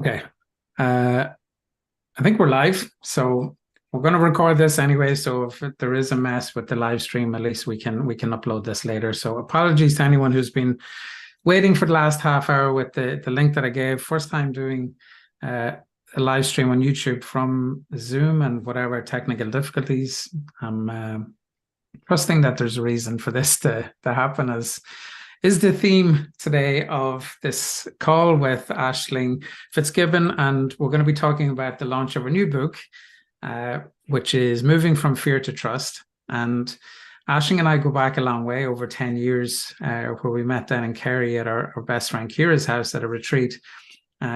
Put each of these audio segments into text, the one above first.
Okay. Uh, I think we're live, so we're going to record this anyway. So if there is a mess with the live stream, at least we can upload this later. So apologies to anyone who's been waiting for the last half hour with the link that I gave. First time doing uh, a live stream on YouTube from Zoom and whatever technical difficulties. I'm trusting that there's a reason for this to happen as is the theme today of this call with Aisling Fitzgibbon. And we're going to be talking about the launch of a new book, which is Moving from Fear to Trust. And Aisling and I go back a long way, over 10 years, where we met down in Kerry at our best friend Kira's house at a retreat.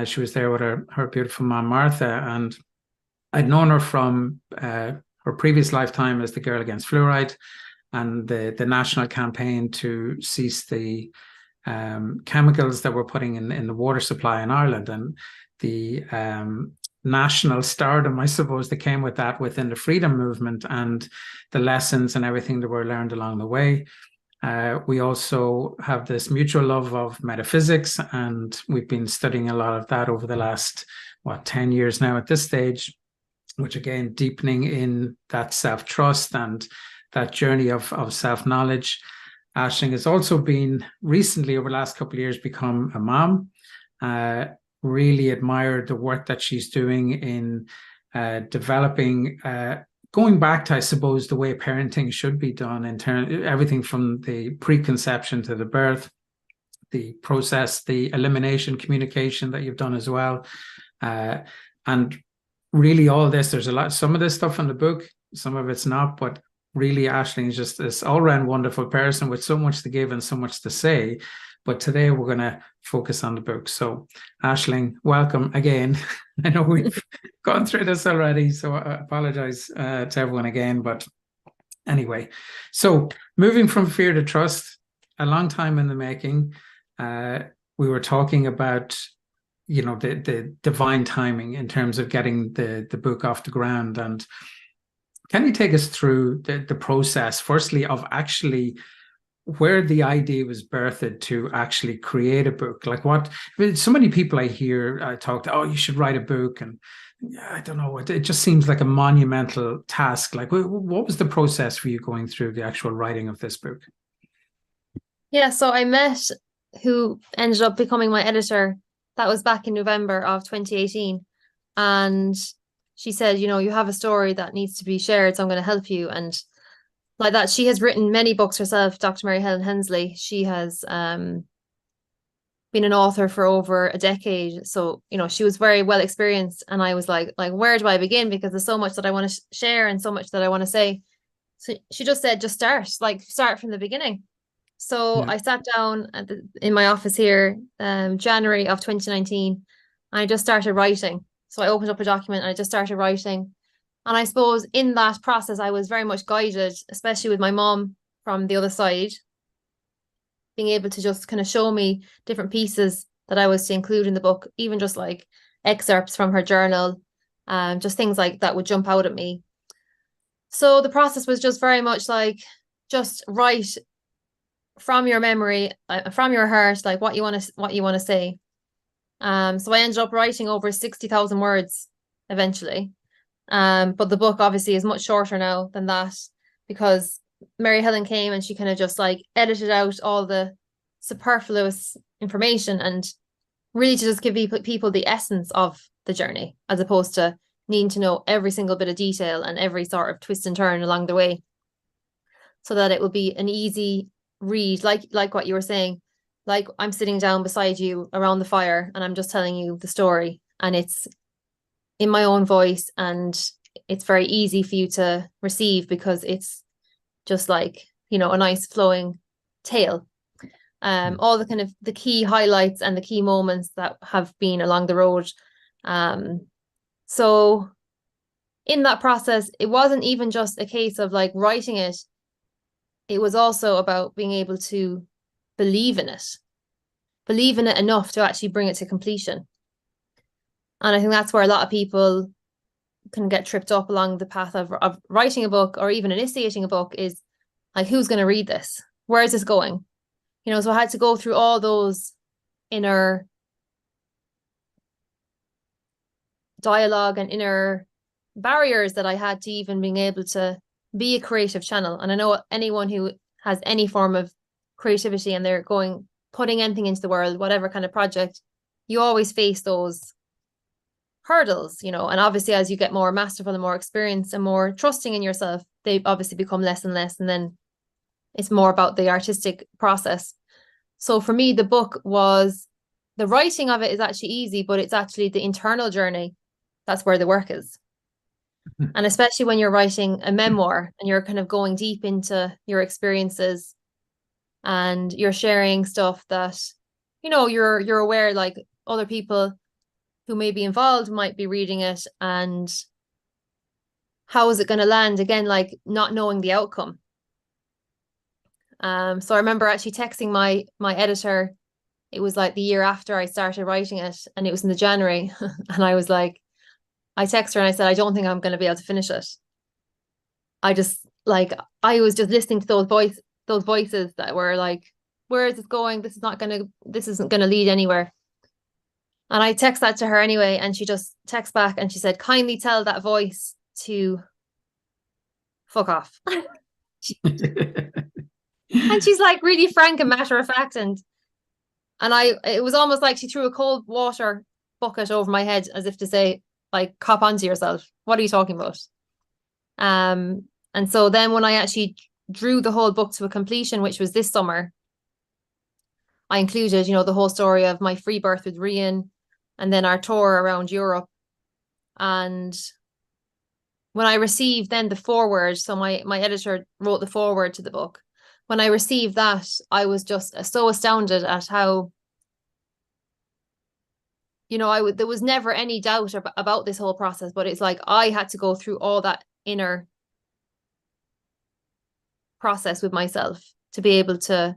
She was there with her beautiful mom, Martha. And I'd known her from her previous lifetime as the Girl Against Fluoride and the national campaign to cease the chemicals that we're putting in the water supply in Ireland, and the national stardom, I suppose, that came with that within the freedom movement and the lessons and everything that were learned along the way. We also have this mutual love of metaphysics, and we've been studying a lot of that over the last, 10 years now at this stage, which again, deepening in that self-trust and that journey of self-knowledge. Aisling has also been recently, over the last couple of years, become a mom. Really admired the work that she's doing in developing, going back to, I suppose, the way parenting should be done in terms everything from the preconception to the birth, the process, the elimination communication that you've done as well. And really all this, there's a lot, some of this stuff in the book, some of it's not, but really Aisling is just this all-round wonderful person with so much to give and so much to say. But today we're going to focus on the book. So Aisling, welcome again. I know we've gone through this already, so I apologize to everyone again. But anyway, so moving from fear to trust, a long time in the making. We were talking about the divine timing in terms of getting the book off the ground. And can you take us through the process, firstly, of actually where the idea was birthed to actually create a book? Like so many people I hear talk to, oh, you should write a book. And I don't know, it just seems like a monumental task. Like, what was the process for you going through the actual writing of this book? Yeah, so I met who ended up becoming my editor. That was back in November of 2018. And she said, you have a story that needs to be shared, so I'm going to help you. And like that, she has written many books herself, Dr. Mary Helen Hensley. She has been an author for over a decade. So, she was very well experienced. And I was like, where do I begin? Because there's so much that I want to share and so much that I want to say. So she just said, just start from the beginning. So Yeah. I sat down in my office here, January of 2019, and I just started writing. So I opened up a document and I just started writing. And I suppose in that process, I was very much guided, especially with my mom from the other side, being able to just kind of show me different pieces that I was to include in the book, even just like excerpts from her journal, just things like that would jump out at me. So the process was just very much like, just write from your memory, from your heart, like what you want to say. So I ended up writing over 60,000 words eventually. But the book obviously is much shorter now than that, because Mary Helen came and she kind of just like edited out all the superfluous information and really to just give people the essence of the journey, as opposed to needing to know every single bit of detail and every sort of twist and turn along the way, so that it will be an easy read, like what you were saying. Like, I'm sitting down beside you around the fire and I'm just telling you the story, and it's in my own voice, and it's very easy for you to receive because it's just like, a nice flowing tale. All the kind of the key highlights and the key moments that have been along the road. So in that process, it wasn't even just a case of like writing it. It was also about being able to believe in it enough to actually bring it to completion. And I think that's where a lot of people can get tripped up along the path of writing a book, or even initiating a book, is like, who's going to read this? Where is this going? So I had to go through all those inner dialogue and inner barriers that I had to even being able to be a creative channel. And I know anyone who has any form of creativity and they're putting anything into the world, whatever kind of project, you always face those hurdles, and obviously as you get more masterful and more experienced and more trusting in yourself, they obviously become less and less, and then it's more about the artistic process. So for me, the writing of it is actually easy, but it's actually the internal journey. That's where the work is. And especially when you're writing a memoir and you're kind of going deep into your experiences and you're sharing stuff that, you're aware, like other people who may be involved might be reading it, and how is it going to land? Again, like not knowing the outcome. So I remember actually texting my editor. It was like the year after I started writing it, and it was in the January. And I was like, I texted her and I said, I don't think I'm going to be able to finish it. I was just listening to those voices that were like, where is this going? This isn't going to lead anywhere. And I text that to her anyway, and she just texts back and she said, kindly tell that voice to fuck off. And she's like really frank and matter of fact, and it was almost like she threw a cold water bucket over my head, as if to say, like, cop onto yourself. What are you talking about? And so then when I actually drew the whole book to a completion, which was this summer, I included, the whole story of my free birth with Rian, and then our tour around Europe. And when I received then the foreword, so my editor wrote the foreword to the book. When I received that, I was just so astounded at how, there was never any doubt about this whole process, but it's like I had to go through all that inner process with myself to be able to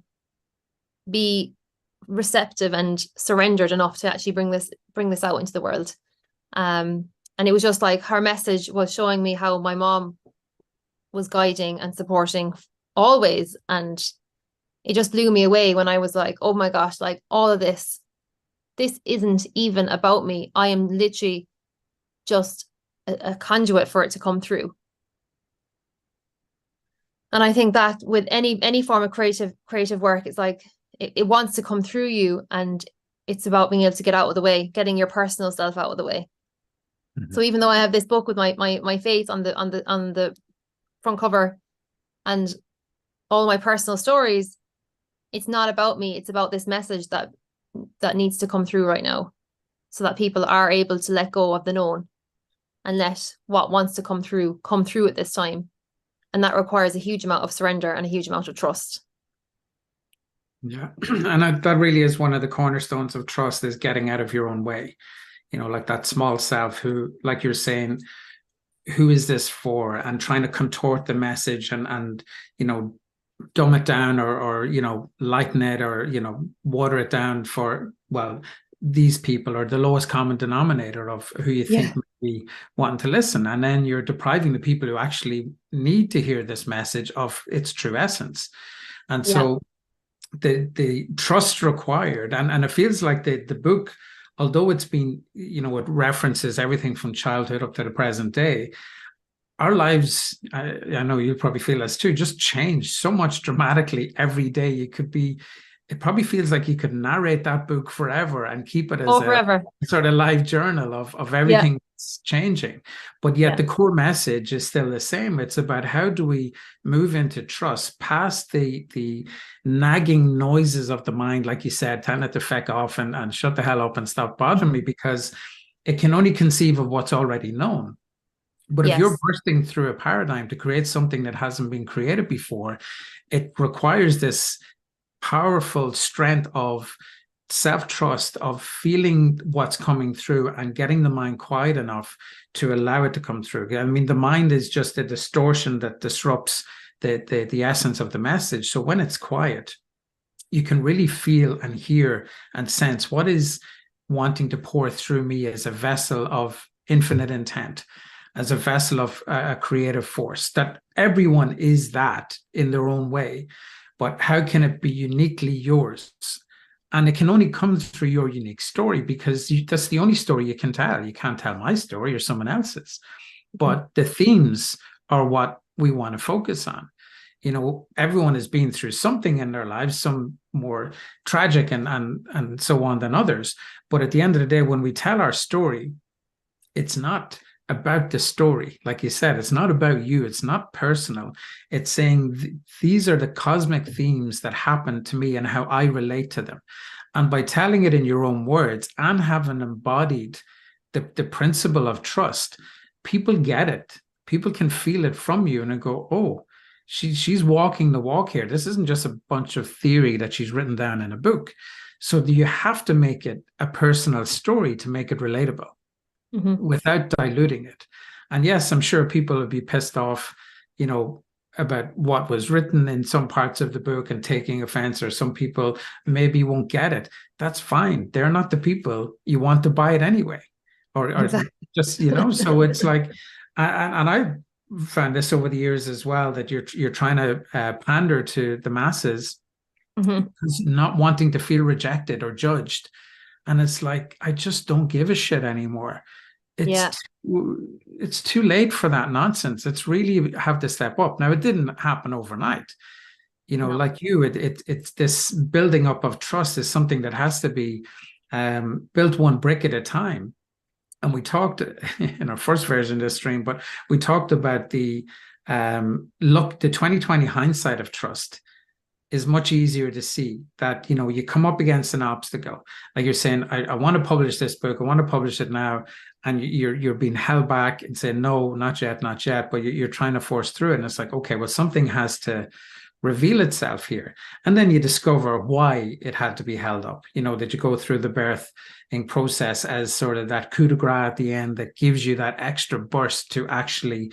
be receptive and surrendered enough to actually bring this out into the world. And it was just like her message was showing me how my mom was guiding and supporting always, and it just blew me away when I was like, oh my gosh, like all of this isn't even about me. I am literally just a conduit for it to come through. And I think that with any form of creative work, it's like it wants to come through you, and it's about being able to get out of the way, getting your personal self out of the way. Mm-hmm. So even though I have this book with my face on the front cover and all my personal stories, it's not about me. It's about this message that needs to come through right now, so that people are able to let go of the known and let what wants to come through at this time. And that requires a huge amount of surrender and a huge amount of trust. Yeah. And that really is one of the cornerstones of trust, is getting out of your own way. Like that small self who, like you're saying, who is this for? And trying to contort the message and dumb it down or lighten it or, water it down for, well, these people are the lowest common denominator of who you think may be wanting to listen. And then you're depriving the people who actually need to hear this message of its true essence. And so the trust required, and it feels like the book, although it's been, it references everything from childhood up to the present day, our lives, I know you'll probably feel this too, just change so much dramatically every day. It probably feels like you could narrate that book forever and keep it as a sort of live journal of everything that's changing. But yet the core message is still the same. It's about how do we move into trust past the nagging noises of the mind, like you said, telling it to feck off and shut the hell up and stop bothering me, because it can only conceive of what's already known. But if you're bursting through a paradigm to create something that hasn't been created before, it requires this powerful strength of self-trust, of feeling what's coming through and getting the mind quiet enough to allow it to come through. I mean, the mind is just a distortion that disrupts the essence of the message. So when it's quiet, you can really feel and hear and sense what is wanting to pour through me as a vessel of infinite intent, as a vessel of a creative force. That everyone is that in their own way. But how can it be uniquely yours? And it can only come through your unique story, because that's the only story you can tell. You can't tell my story or someone else's. But the themes are what we want to focus on. Everyone has been through something in their lives, some more tragic and so on than others. But at the end of the day, when we tell our story, it's not about the story. Like you said, it's not about you. It's not personal. It's saying these are the cosmic themes that happened to me and how I relate to them. And by telling it in your own words and having embodied the principle of trust, people get it. People can feel it from you and go, oh, she's walking the walk here. This isn't just a bunch of theory that she's written down in a book. So you have to make it a personal story to make it relatable without diluting it. And yes, I'm sure people would be pissed off, about what was written in some parts of the book and taking offense, or some people maybe won't get it. That's fine. They're not the people you want to buy it anyway. Or exactly. Just, so it's like, and I found this over the years as well, that you're trying to pander to the masses, not wanting to feel rejected or judged. And it's like, I just don't give a shit anymore. It's too late for that nonsense. It's really have to step up. Now, it didn't happen overnight. No. Like you, it's this building up of trust is something that has to be built one brick at a time. And we talked in our first version of this stream, but we talked about the 2020 hindsight of trust is much easier to see. That, you come up against an obstacle. Like you're saying, I want to publish this book. I want to publish it now. And you're being held back and saying, no, not yet. But you're trying to force through it. And it's like, okay, well, something has to reveal itself here. And then you discover why it had to be held up. That you go through the birthing process as sort of that coup de grace at the end that gives you that extra burst to actually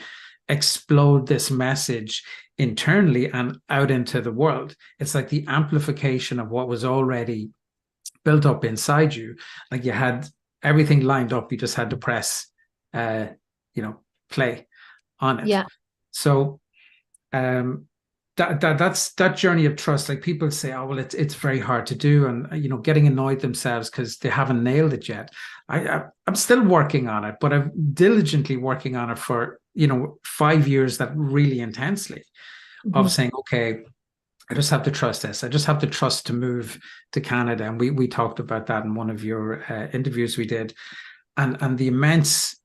explode this message internally and out into the world. It's like the amplification of what was already built up inside you. Like you had everything lined up, you just had to press play on it. Yeah. So that's that journey of trust. Like people say, oh well, it's very hard to do, and getting annoyed themselves because they haven't nailed it yet. I'm still working on it, but I'm diligently working on it for 5 years, that really intensely, of saying, okay, I just have to trust this. I just have to trust to move to Canada. And we talked about that in one of your interviews we did, and the immense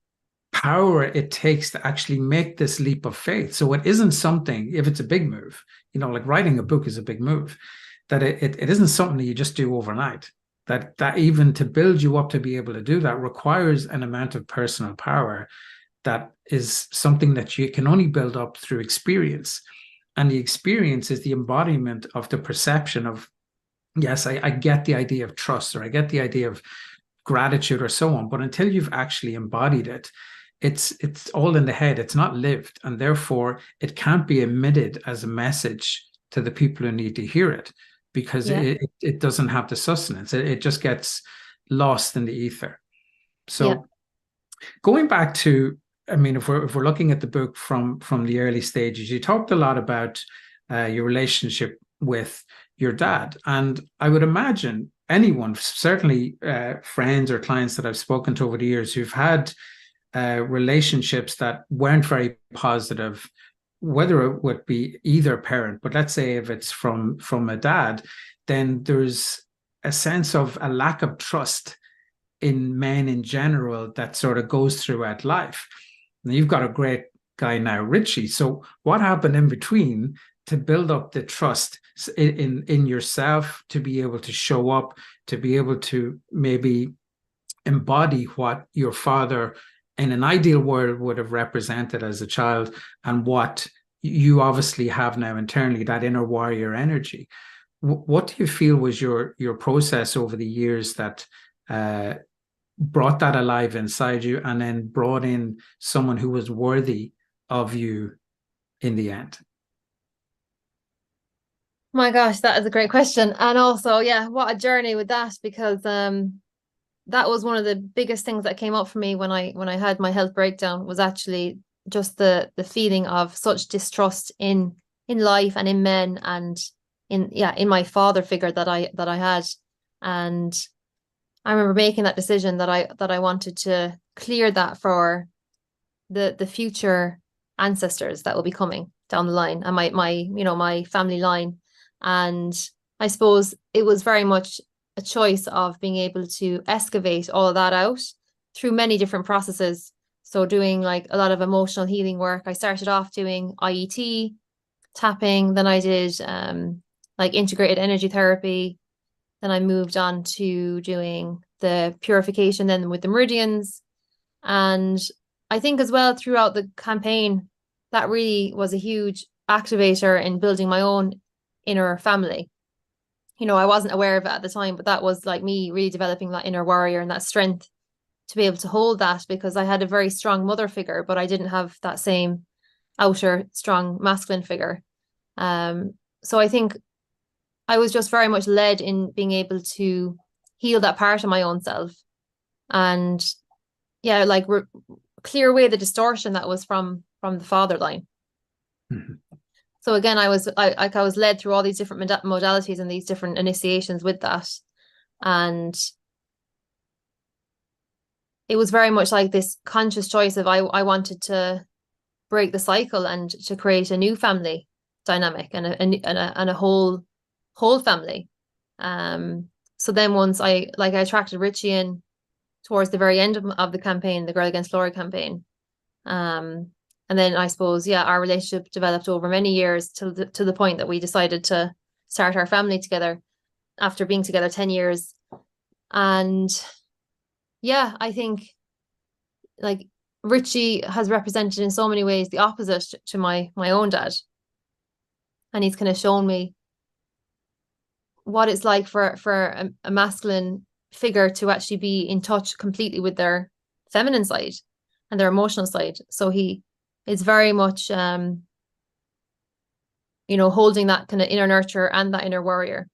power it takes to actually make this leap of faith. So it isn't something, if it's a big move, like writing a book is a big move, that it isn't something that you just do overnight. That even to build you up to be able to do that requires an amount of personal power that is something that you can only build up through experience. And the experience is the embodiment of the perception of, yes, I get the idea of trust, or I get the idea of gratitude, or so on. But until you've actually embodied it, it's all in the head. It's not lived. And therefore, it can't be emitted as a message to the people who need to hear it, because it doesn't have the sustenance. It just gets lost in the ether. So going back to, if we're looking at the book from the early stages, you talked a lot about your relationship with your dad. And I would imagine anyone, certainly friends or clients that I've spoken to over the years who've had relationships that weren't very positive, whether it would be either parent, but let's say if it's from a dad, then there's a sense of a lack of trust in men in general that sort of goes throughout life. And you've got a great guy now, Richie. So what happened in between to build up the trust in yourself, to be able to show up, to be able to maybe embody what your father in an ideal world would have represented as a child, and what you obviously have now internally, that inner warrior energy? What do you feel was your process over the years that brought that alive inside you, and then brought in someone who was worthy of you in the end? My gosh, that is a great question. And also, what a journey with that, because that was one of the biggest things that came up for me when I had my health breakdown, was actually just the feeling of such distrust in life and in men, and in my father figure that I had. And I remember making that decision that I wanted to clear that for the future ancestors that will be coming down the line, and my family line. And I suppose it was very much a choice of being able to excavate all of that out through many different processes. So doing like a lot of emotional healing work. I started off doing IET, tapping, then I did like integrated energy therapy. Then I moved on to doing the purification then with the meridians. And I think as well throughout the campaign, that really was a huge activator in building my own inner family. I wasn't aware of it at the time, but that was like me really developing that inner warrior and that strength to be able to hold that, because I had a very strong mother figure, but I didn't have that same outer strong masculine figure. So I think I was just very much led in being able to heal that part of my own self, and like clear away the distortion that was from the father line. Mm-hmm. So again, I was led through all these different modalities and these different initiations with that, and it was very much like this conscious choice of I wanted to break the cycle and to create a new family dynamic and a whole family. So then once I attracted Richie in towards the very end of the campaign, the Girl Against Glory campaign. And then I suppose, our relationship developed over many years to the point that we decided to start our family together after being together 10 years. And I think like Richie has represented in so many ways the opposite to my own dad. And he's kind of shown me what it's like for a masculine figure to actually be in touch completely with their feminine side and their emotional side. So he is very much holding that kind of inner nurture and that inner warrior,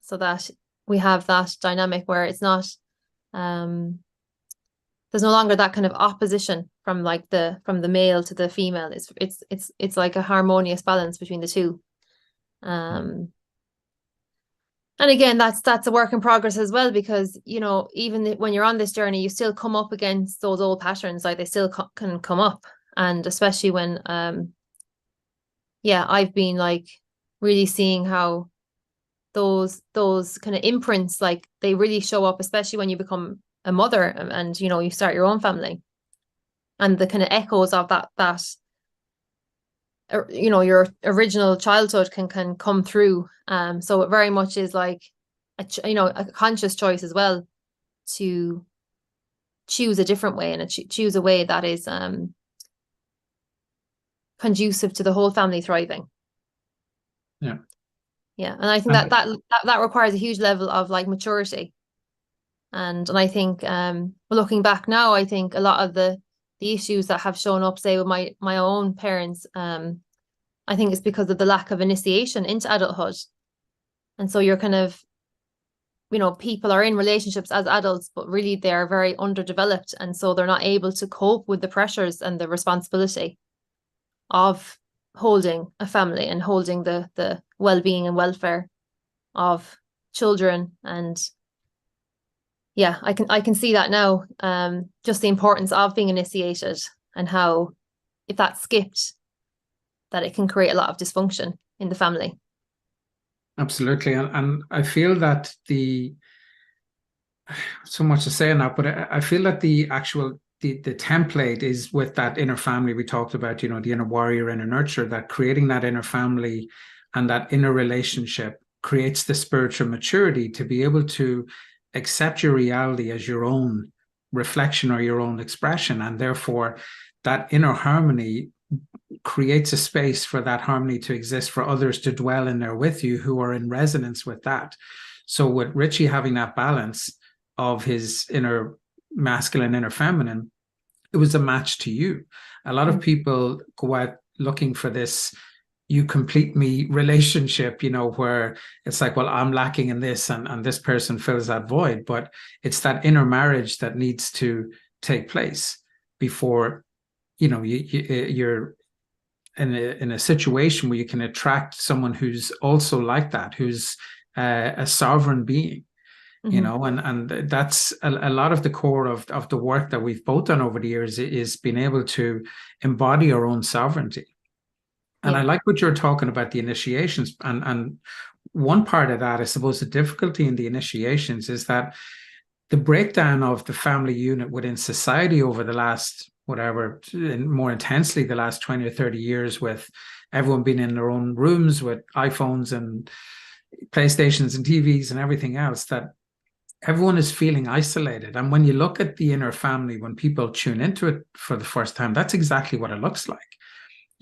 so that we have that dynamic where it's not there's no longer that kind of opposition from the male to the female. It's like a harmonious balance between the two. And again, that's a work in progress as well, because even when you're on this journey, you still come up against those old patterns. Like they still can come up, and especially when I've been like really seeing how those kind of imprints, like they really show up, especially when you become a mother and you start your own family, and the kind of echoes of that your original childhood can come through. So it very much is like a conscious choice as well to choose a different way and choose a way that is conducive to the whole family thriving. And I think that requires a huge level of like maturity. And I think looking back now, I think a lot of the issues that have shown up, say with my own parents, I think it's because of the lack of initiation into adulthood. And so you're kind of, people are in relationships as adults, but really they're very underdeveloped. And so they're not able to cope with the pressures and the responsibility of holding a family and holding the well-being and welfare of children. And I can see that now, just the importance of being initiated, and how if that's skipped, that it can create a lot of dysfunction in the family. Absolutely. And I feel that so much to say on that, but I feel that the template is with that inner family we talked about, the inner warrior, inner nurture, that creating that inner family and that inner relationship creates the spiritual maturity to be able to accept your reality as your own reflection or your own expression. And therefore that inner harmony creates a space for that harmony to exist, for others to dwell in there with you who are in resonance with that. So with Richie having that balance of his inner masculine, inner feminine, it was a match to you. A lot of people go out looking for this you complete me relationship, where it's like, well, I'm lacking in this and this person fills that void. But it's that inner marriage that needs to take place before, you're in a situation where you can attract someone who's also like that, who's a sovereign being. and that's a lot of the core of the work that we've both done over the years, is being able to embody our own sovereignty. And I Yeah. like what you're talking about, the initiations. And one part of that, I suppose, the difficulty in the initiations is that the breakdown of the family unit within society over the last, whatever, more intensely the last 20 or 30 years, with everyone being in their own rooms with iPhones and PlayStations and TVs and everything else, that everyone is feeling isolated. And when you look at the inner family, when people tune into it for the first time, that's exactly what it looks like.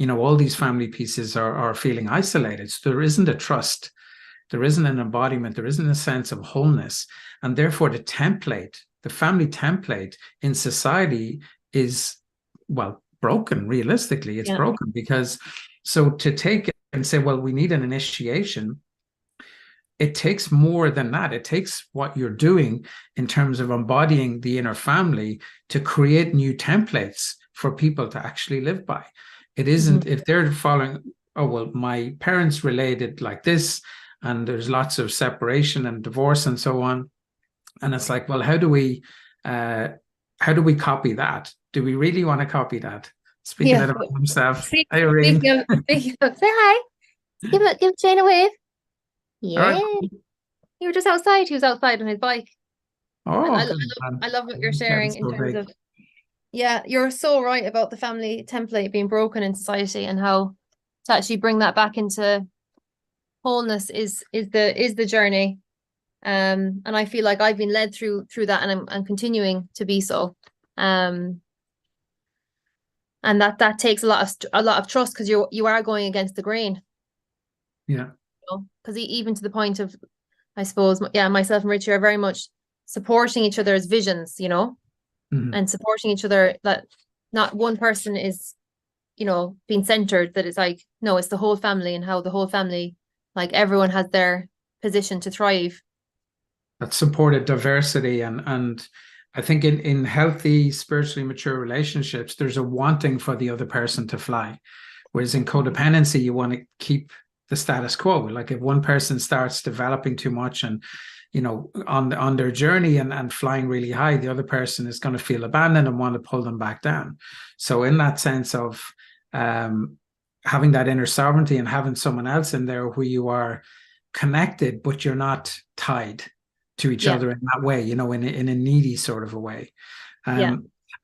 All these family pieces are feeling isolated. So there isn't a trust, there isn't an embodiment, there isn't a sense of wholeness. And therefore the family template in society is, well, broken. Realistically, it's broken, because so to take it and say, well, we need an initiation, it takes more than that. It takes what you're doing in terms of embodying the inner family to create new templates for people to actually live by. It isn't, if they're following, oh, well, my parents related like this, and there's lots of separation and divorce and so on. And it's like, well, how do we copy that? Do we really want to copy that? Speaking of himself, hi, Irene. Say hi. Give Jane a wave. Yeah. All right. You were just outside. He was outside on his bike. Oh, I love what you're sharing in terms of, you're so right about the family template being broken in society, and how to actually bring that back into wholeness is the journey. And I feel like I've been led through that, and I'm continuing to be so. And that takes a lot of trust, because you are going against the grain. Yeah. Because even to the point of, I suppose, myself and Richie are very much supporting each other's visions, and supporting each other, that not one person is, being centered, that it's like, no, it's the whole family, and how the whole family, like, everyone has their position to thrive. That supported diversity. And I think in healthy, spiritually mature relationships, there's a wanting for the other person to fly. Whereas in codependency, you want to keep the status quo. Like if one person starts developing too much and, on their journey and flying really high, the other person is going to feel abandoned and want to pull them back down. So in that sense of having that inner sovereignty and having someone else in there who you are connected, but you're not tied to each other in that way, in a needy sort of a way. I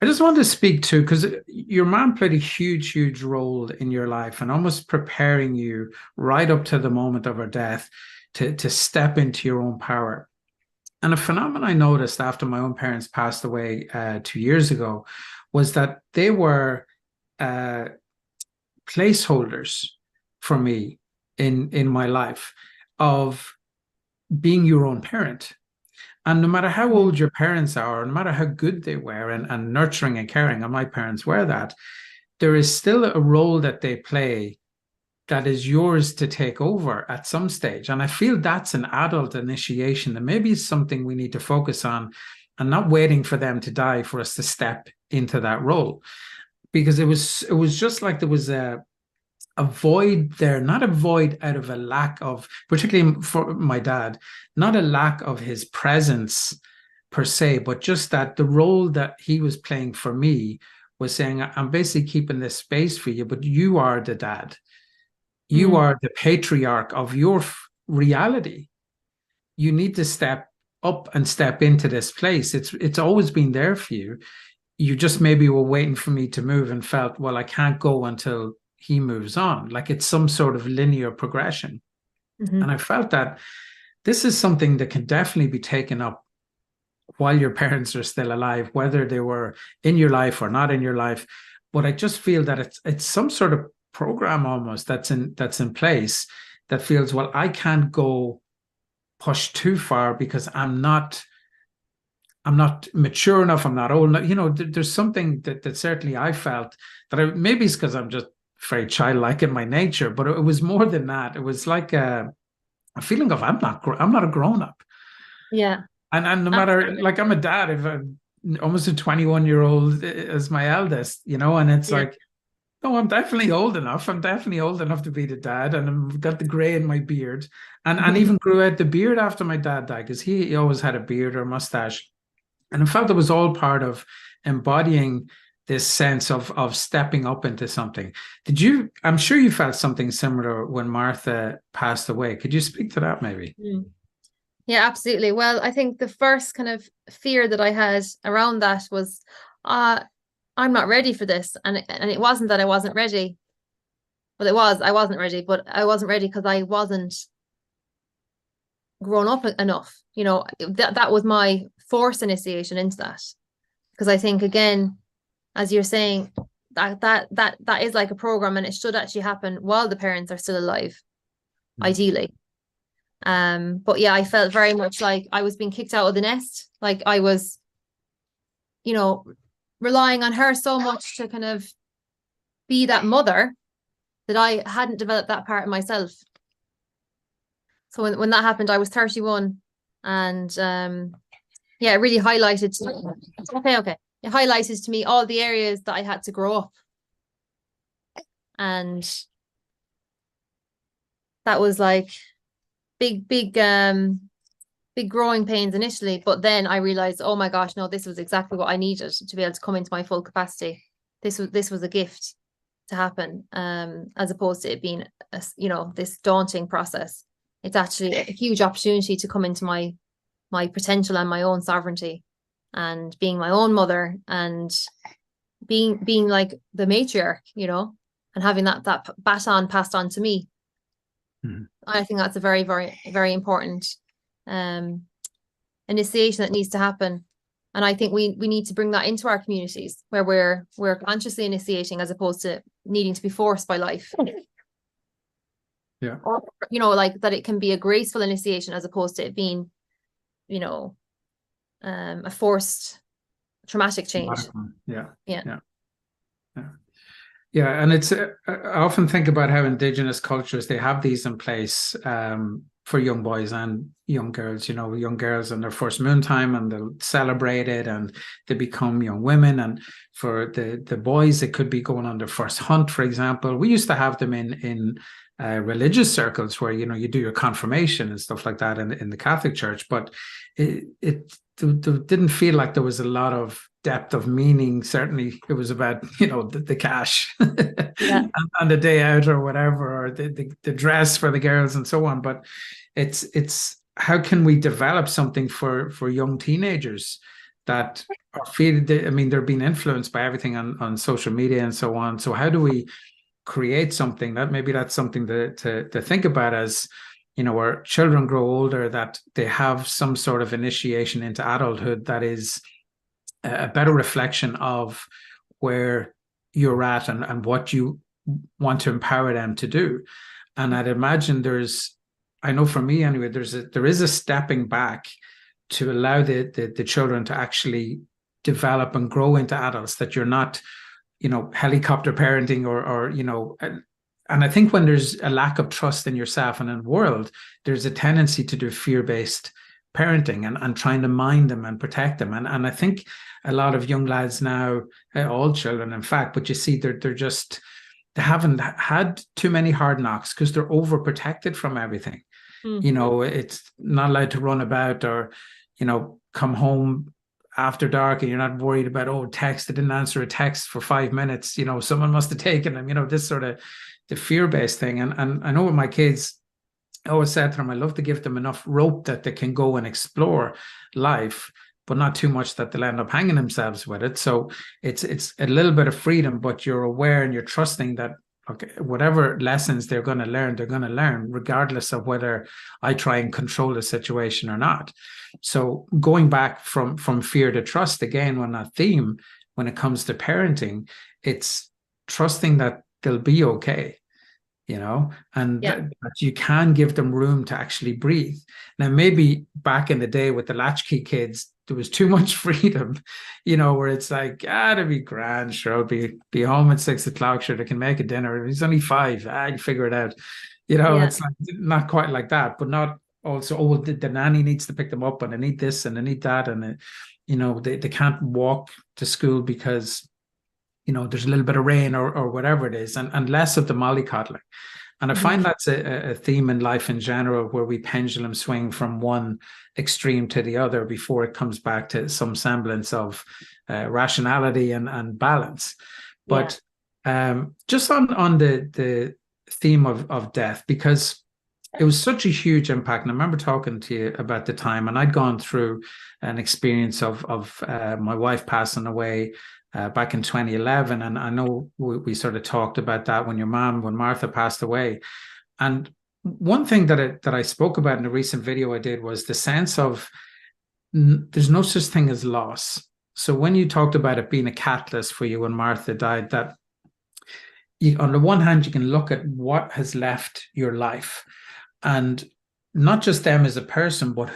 just wanted to speak to, because your mom played a huge, huge role in your life, and almost preparing you right up to the moment of her death to step into your own power. And a phenomenon I noticed after my own parents passed away 2 years ago was that they were placeholders for me in my life of being your own parent. And no matter how old your parents are, no matter how good they were and nurturing and caring, and my parents were that, there is still a role that they play that is yours to take over at some stage. And I feel that's an adult initiation, and maybe it's something we need to focus on, and not waiting for them to die for us to step into that role. Because it was just like there was a void there, not a void out of a lack of, particularly for my dad, not a lack of his presence per se, but just that the role that he was playing for me was saying, I'm basically keeping this space for you, but you are the dad. You are the patriarch of your reality. You need to step up and step into this place. It's always been there for you. You just maybe were waiting for me to move and felt, well, I can't go until he moves on. Like it's some sort of linear progression. And I felt that this is something that can definitely be taken up while your parents are still alive, whether they were in your life or not in your life. But I just feel that it's some sort of program almost that's in place that feels, well, I can't go push too far because I'm not mature enough, I'm not old enough. There's something that certainly I felt that maybe it's because I'm just very childlike in my nature, but it was more than that. It was like a feeling of I'm not a grown-up. And no matter, like, I'm a dad, if I'm almost a 21-year-old as my eldest, and it's like, No, I'm definitely old enough. I'm definitely old enough to be the dad, and I've got the gray in my beard, and even grew out the beard after my dad died because he always had a beard or a mustache, and I felt it was all part of embodying this sense of stepping up into something. Did you? I'm sure you felt something similar when Martha passed away. Could you speak to that, maybe? Mm. Yeah, absolutely. Well, I think the first kind of fear that I had around that was, uh, I'm not ready for this. And it wasn't that I wasn't ready. Well, I wasn't ready, but I wasn't ready because I wasn't grown up enough. That was my forced initiation into that. Because I think, again, as you're saying, that is like a program, and it should actually happen while the parents are still alive, ideally. But yeah, I felt very much like I was being kicked out of the nest. Like I was, relying on her so much to kind of be that mother, that I hadn't developed that part of myself. So when that happened, I was 31, and yeah, it really highlighted to me. Okay. It highlighted to me all the areas that I had to grow up. And that was like big growing pains initially. But then I realized, oh my gosh, no, this was exactly what I needed to be able to come into my full capacity. This was a gift to happen, as opposed to it being this daunting process. It's actually a huge opportunity to come into my potential and my own sovereignty, and being my own mother, and being like the matriarch, and having that baton passed on to me. Mm-hmm. I think that's a very, very, very important initiation that needs to happen. And I think we need to bring that into our communities, where we're consciously initiating as opposed to needing to be forced by life. Yeah. Or, like that it can be a graceful initiation as opposed to it being, a forced traumatic change. Yeah. Yeah. Yeah. Yeah. Yeah, and it's I often think about how indigenous cultures, they have these in place for young boys and young girls. Young girls in their first moon time, and they'll celebrate it, and they become young women. And for the boys, it could be going on their first hunt, for example. We used to have them in religious circles where you do your confirmation and stuff like that in the Catholic Church, but it didn't feel like there was a lot of depth of meaning. Certainly it was about the cash Yeah. and the day out or whatever, or the dress for the girls and so on. But it's how can we develop something for young teenagers that are they're being influenced by everything on social media and so on. So how do we create something that's something to think about as where children grow older, that they have some sort of initiation into adulthood that is a better reflection of where you're at and what you want to empower them to do. And I'd imagine I know for me anyway, there is a stepping back to allow the children to actually develop and grow into adults, that you're not helicopter parenting or and I think when there's a lack of trust in yourself and in the world, there's a tendency to do fear-based parenting and trying to mind them and protect them. And I think a lot of young lads now, all children, in fact, but you see they haven't had too many hard knocks because they're overprotected from everything. It's not allowed to run about or, come home after dark and you're not worried about, text, I didn't answer a text for 5 minutes, someone must have taken them, this sort of the fear-based thing. And I know with my kids, I always said to them, I love to give them enough rope that they can go and explore life, but not too much that they'll end up hanging themselves with it. So it's a little bit of freedom, but you're aware and you're trusting that, okay, whatever lessons they're going to learn, regardless of whether I try and control the situation or not. So going back from fear to trust again on that theme, when it comes to parenting, it's trusting that they'll be okay, and that you can give them room to actually breathe. Now, maybe back in the day with the latchkey kids, there was too much freedom, where it's like, to be grand, sure, I'll be home at 6 o'clock, sure, they can make a dinner. He's only 5, you figure it out. It's like not quite like that, but not also, the nanny needs to pick them up and they need this and they need that. And, they can't walk to school because there's a little bit of rain or whatever it is, and less of the mollycoddling. And I find that's a theme in life in general, where we pendulum swing from one extreme to the other before it comes back to some semblance of rationality and balance. But just on the theme of death, because it was such a huge impact. And I remember talking to you about the time, and I'd gone through an experience of my wife passing away back in 2011. And I know we sort of talked about that when Martha passed away. And one thing that I spoke about in a recent video I did was the sense of there's no such thing as loss. So when you talked about it being a catalyst for you when Martha died, that on the one hand, you can look at what has left your life, and not just them as a person, but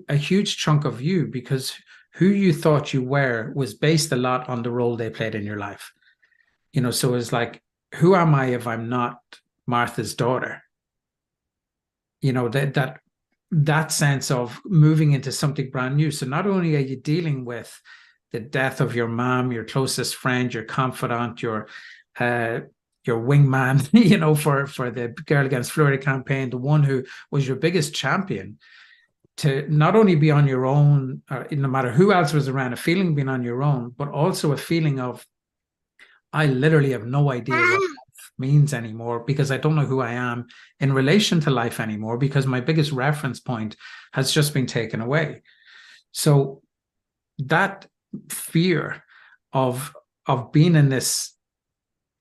a huge chunk of you, because who you thought you were was based a lot on the role they played in your life. So it's like, who am I if I'm not Martha's daughter? That sense of moving into something brand new. So not only are you dealing with the death of your mom, your closest friend, your confidant, your wingman, for the Girl Against Fluoride campaign, the one who was your biggest champion, to not only be on your own, no matter who else was around, a feeling being on your own, but also a feeling of, I literally have no idea what life means anymore, because I don't know who I am in relation to life anymore, because my biggest reference point has just been taken away. So that fear of being in this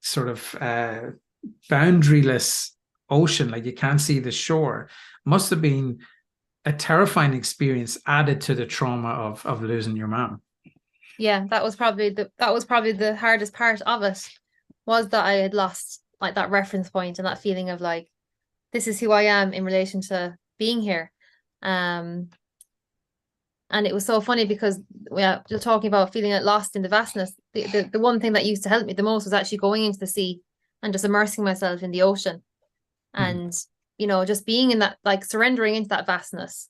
sort of boundaryless ocean, like you can't see the shore, must have been a terrifying experience, added to the trauma of losing your mom. Yeah, that was probably the hardest part of it, was that I had lost like that reference point and that feeling of like, this is who I am in relation to being here. And it was so funny because you're talking about feeling like lost in the vastness. The one thing that used to help me the most was actually going into the sea and just immersing myself in the ocean, and just being in that, like surrendering into that vastness,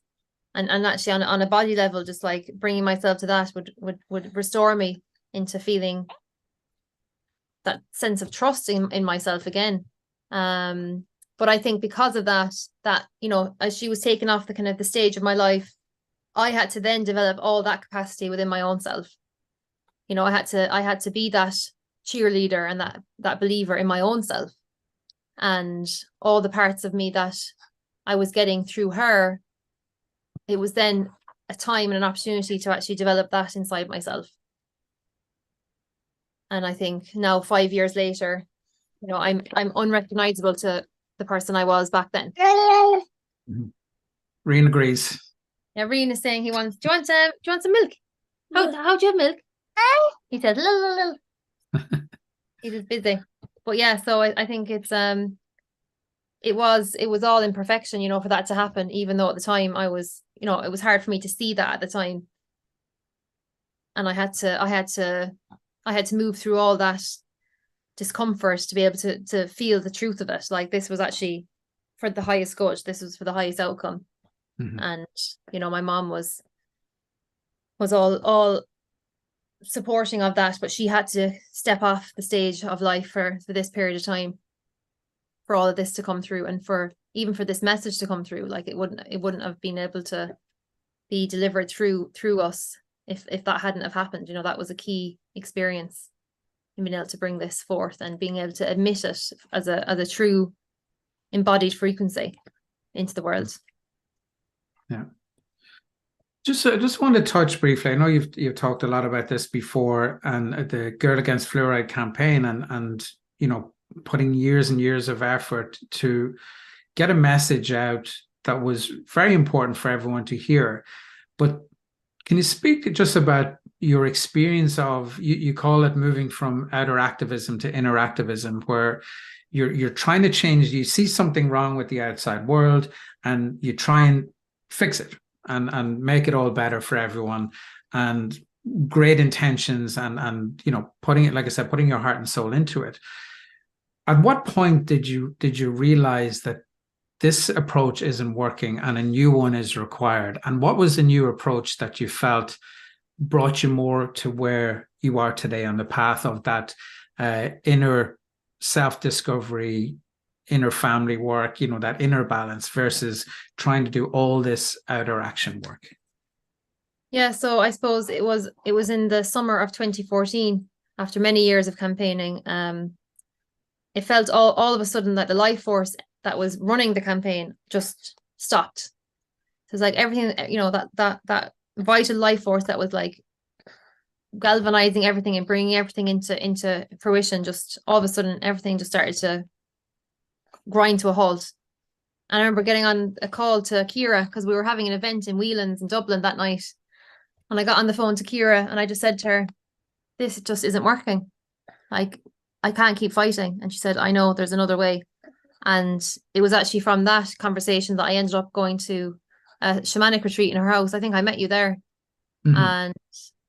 and actually on a body level, just like bringing myself to that would restore me into feeling that sense of trust in myself again. But I think because of that, as she was taken off the kind of the stage of my life, I had to then develop all that capacity within my own self. I had to be that cheerleader and that believer in my own self, and all the parts of me that I was getting through her. It was then a time and an opportunity to actually develop that inside myself. And I think now, 5 years later, I'm unrecognizable to the person I was back then. Reen agrees. Yeah, Reen is saying do you want some milk? How do you have milk? He said, lil. He's just busy. But yeah, so I think it's it was all imperfection, for that to happen, even though at the time I was, it was hard for me to see that at the time. And I had to move through all that discomfort to be able to feel the truth of it. Like, this was actually for the highest good. This was for the highest outcome. And my mom was all supporting of that, but she had to step off the stage of life for this period of time, for all of this to come through, and for this message to come through. Like, it wouldn't have been able to be delivered through us if that hadn't have happened. That was a key experience in being able to bring this forth and being able to admit it as a true embodied frequency into the world. Yeah. Just want to touch briefly. I know you've talked a lot about this before, and the Girl Against Fluoride campaign, and putting years and years of effort to get a message out that was very important for everyone to hear. But can you speak just about your experience of, you call it moving from outer activism to inner activism, where you're trying to change, you see something wrong with the outside world and you try and fix it and make it all better for everyone, and great intentions, and putting it, like I said, putting your heart and soul into it. At what point did you realize that this approach isn't working and a new one is required? And what was the new approach that you felt brought you more to where you are today on the path of that inner self-discovery, inner family work, that inner balance versus trying to do all this outer action work? Yeah, so I suppose it was in the summer of 2014, after many years of campaigning. It felt all of a sudden that the life force that was running the campaign just stopped. So it's like everything, that vital life force that was like galvanizing everything and bringing everything into fruition, just all of a sudden everything just started to grind to a halt. And I remember getting on a call to Kira because we were having an event in Whelan's in Dublin that night. And I got on the phone to Kira and I just said to her, this just isn't working. Like, I can't keep fighting. And she said, I know, there's another way. And it was actually from that conversation that I ended up going to a shamanic retreat in her house. I think I met you there. Mm-hmm. And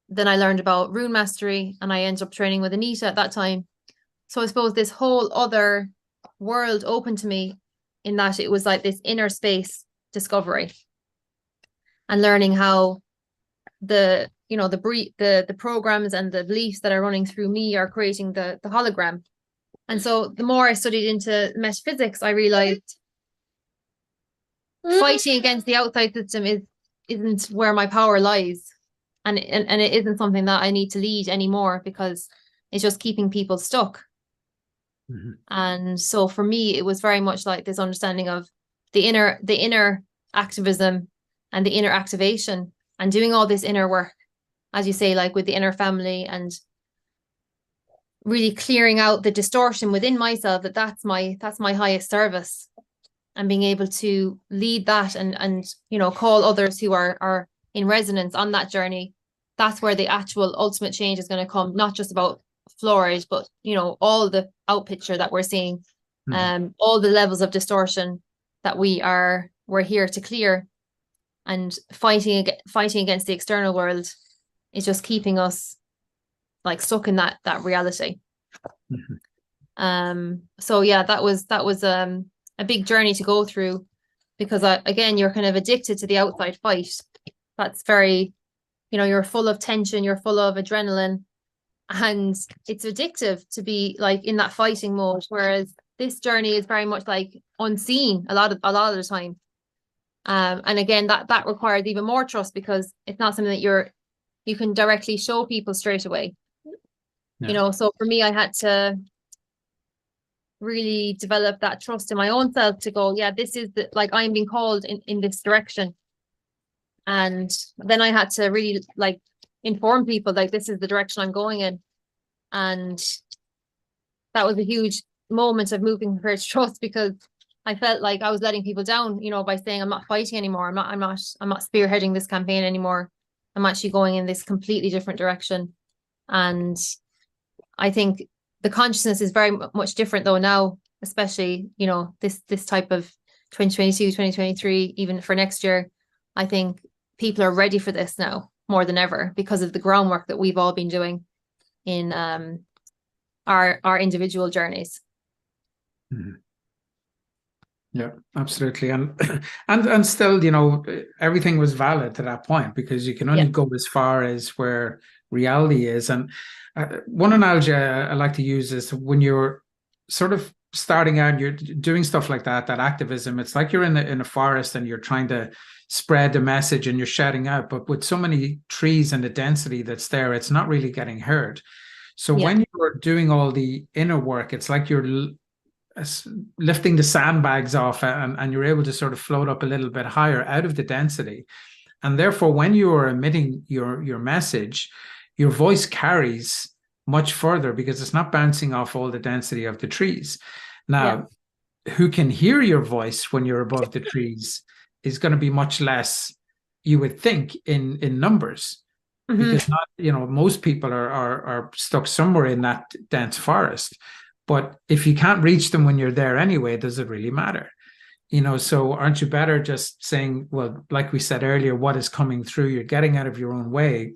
then I learned about rune mastery and I ended up training with Anita at that time. So I suppose this whole other world opened to me, in that it was like this inner space discovery and learning how the programs and the beliefs that are running through me are creating the hologram. And so the more I studied into metaphysics, I realized fighting against the outside system isn't where my power lies. And it isn't something that I need to lead anymore, because it's just keeping people stuck. Mm-hmm. And so for me, it was very much like this understanding of the inner activism and the inner activation and doing all this inner work, as you say, like with the inner family, and really clearing out the distortion within myself, that's my highest service, and being able to lead that and call others who are in resonance on that journey. That's where the actual ultimate change is going to come, not just about fluoride, but all the out picture that we're seeing, all the levels of distortion that we're here to clear. And fighting against the external world is just keeping us like stuck in that reality. Mm-hmm. So yeah, that was a big journey to go through, because again, you're kind of addicted to the outside fight. That's very, you're full of tension, you're full of adrenaline, and it's addictive to be like in that fighting mode. Whereas this journey is very much like unseen a lot of the time. And again, that requires even more trust, because it's not something that you can directly show people straight away. Yeah. So for me, I had to really develop that trust in my own self to go, yeah, this is like I'm being called in this direction. And then I had to really like inform people, like, this is the direction I'm going in. And that was a huge moment of moving towards trust, because I felt like I was letting people down, by saying I'm not fighting anymore. I'm not spearheading this campaign anymore. I'm actually going in this completely different direction. And I think the consciousness is very much different though now, especially, this type of 2022, 2023, even for next year. I think people are ready for this now more than ever, because of the groundwork that we've all been doing in our individual journeys. Mm-hmm. Yeah, absolutely. And still, everything was valid to that point, because you can only go as far as where reality is. And one analogy I like to use is when you're sort of starting out, you're doing stuff like that activism. It's like you're in a forest and you're trying to spread the message and you're shouting out, but with so many trees and the density that's there, it's not really getting heard. So when you're doing all the inner work, it's like you're lifting the sandbags off, and you're able to sort of float up a little bit higher out of the density. And therefore, when you are emitting your message, your voice carries much further, because it's not bouncing off all the density of the trees. Now, who can hear your voice when you're above the trees is going to be much less, you would think, in numbers. Mm-hmm. Because most people are stuck somewhere in that dense forest. But if you can't reach them when you're there anyway, does it really matter? So aren't you better just saying, well, like we said earlier, what is coming through, you're getting out of your own way,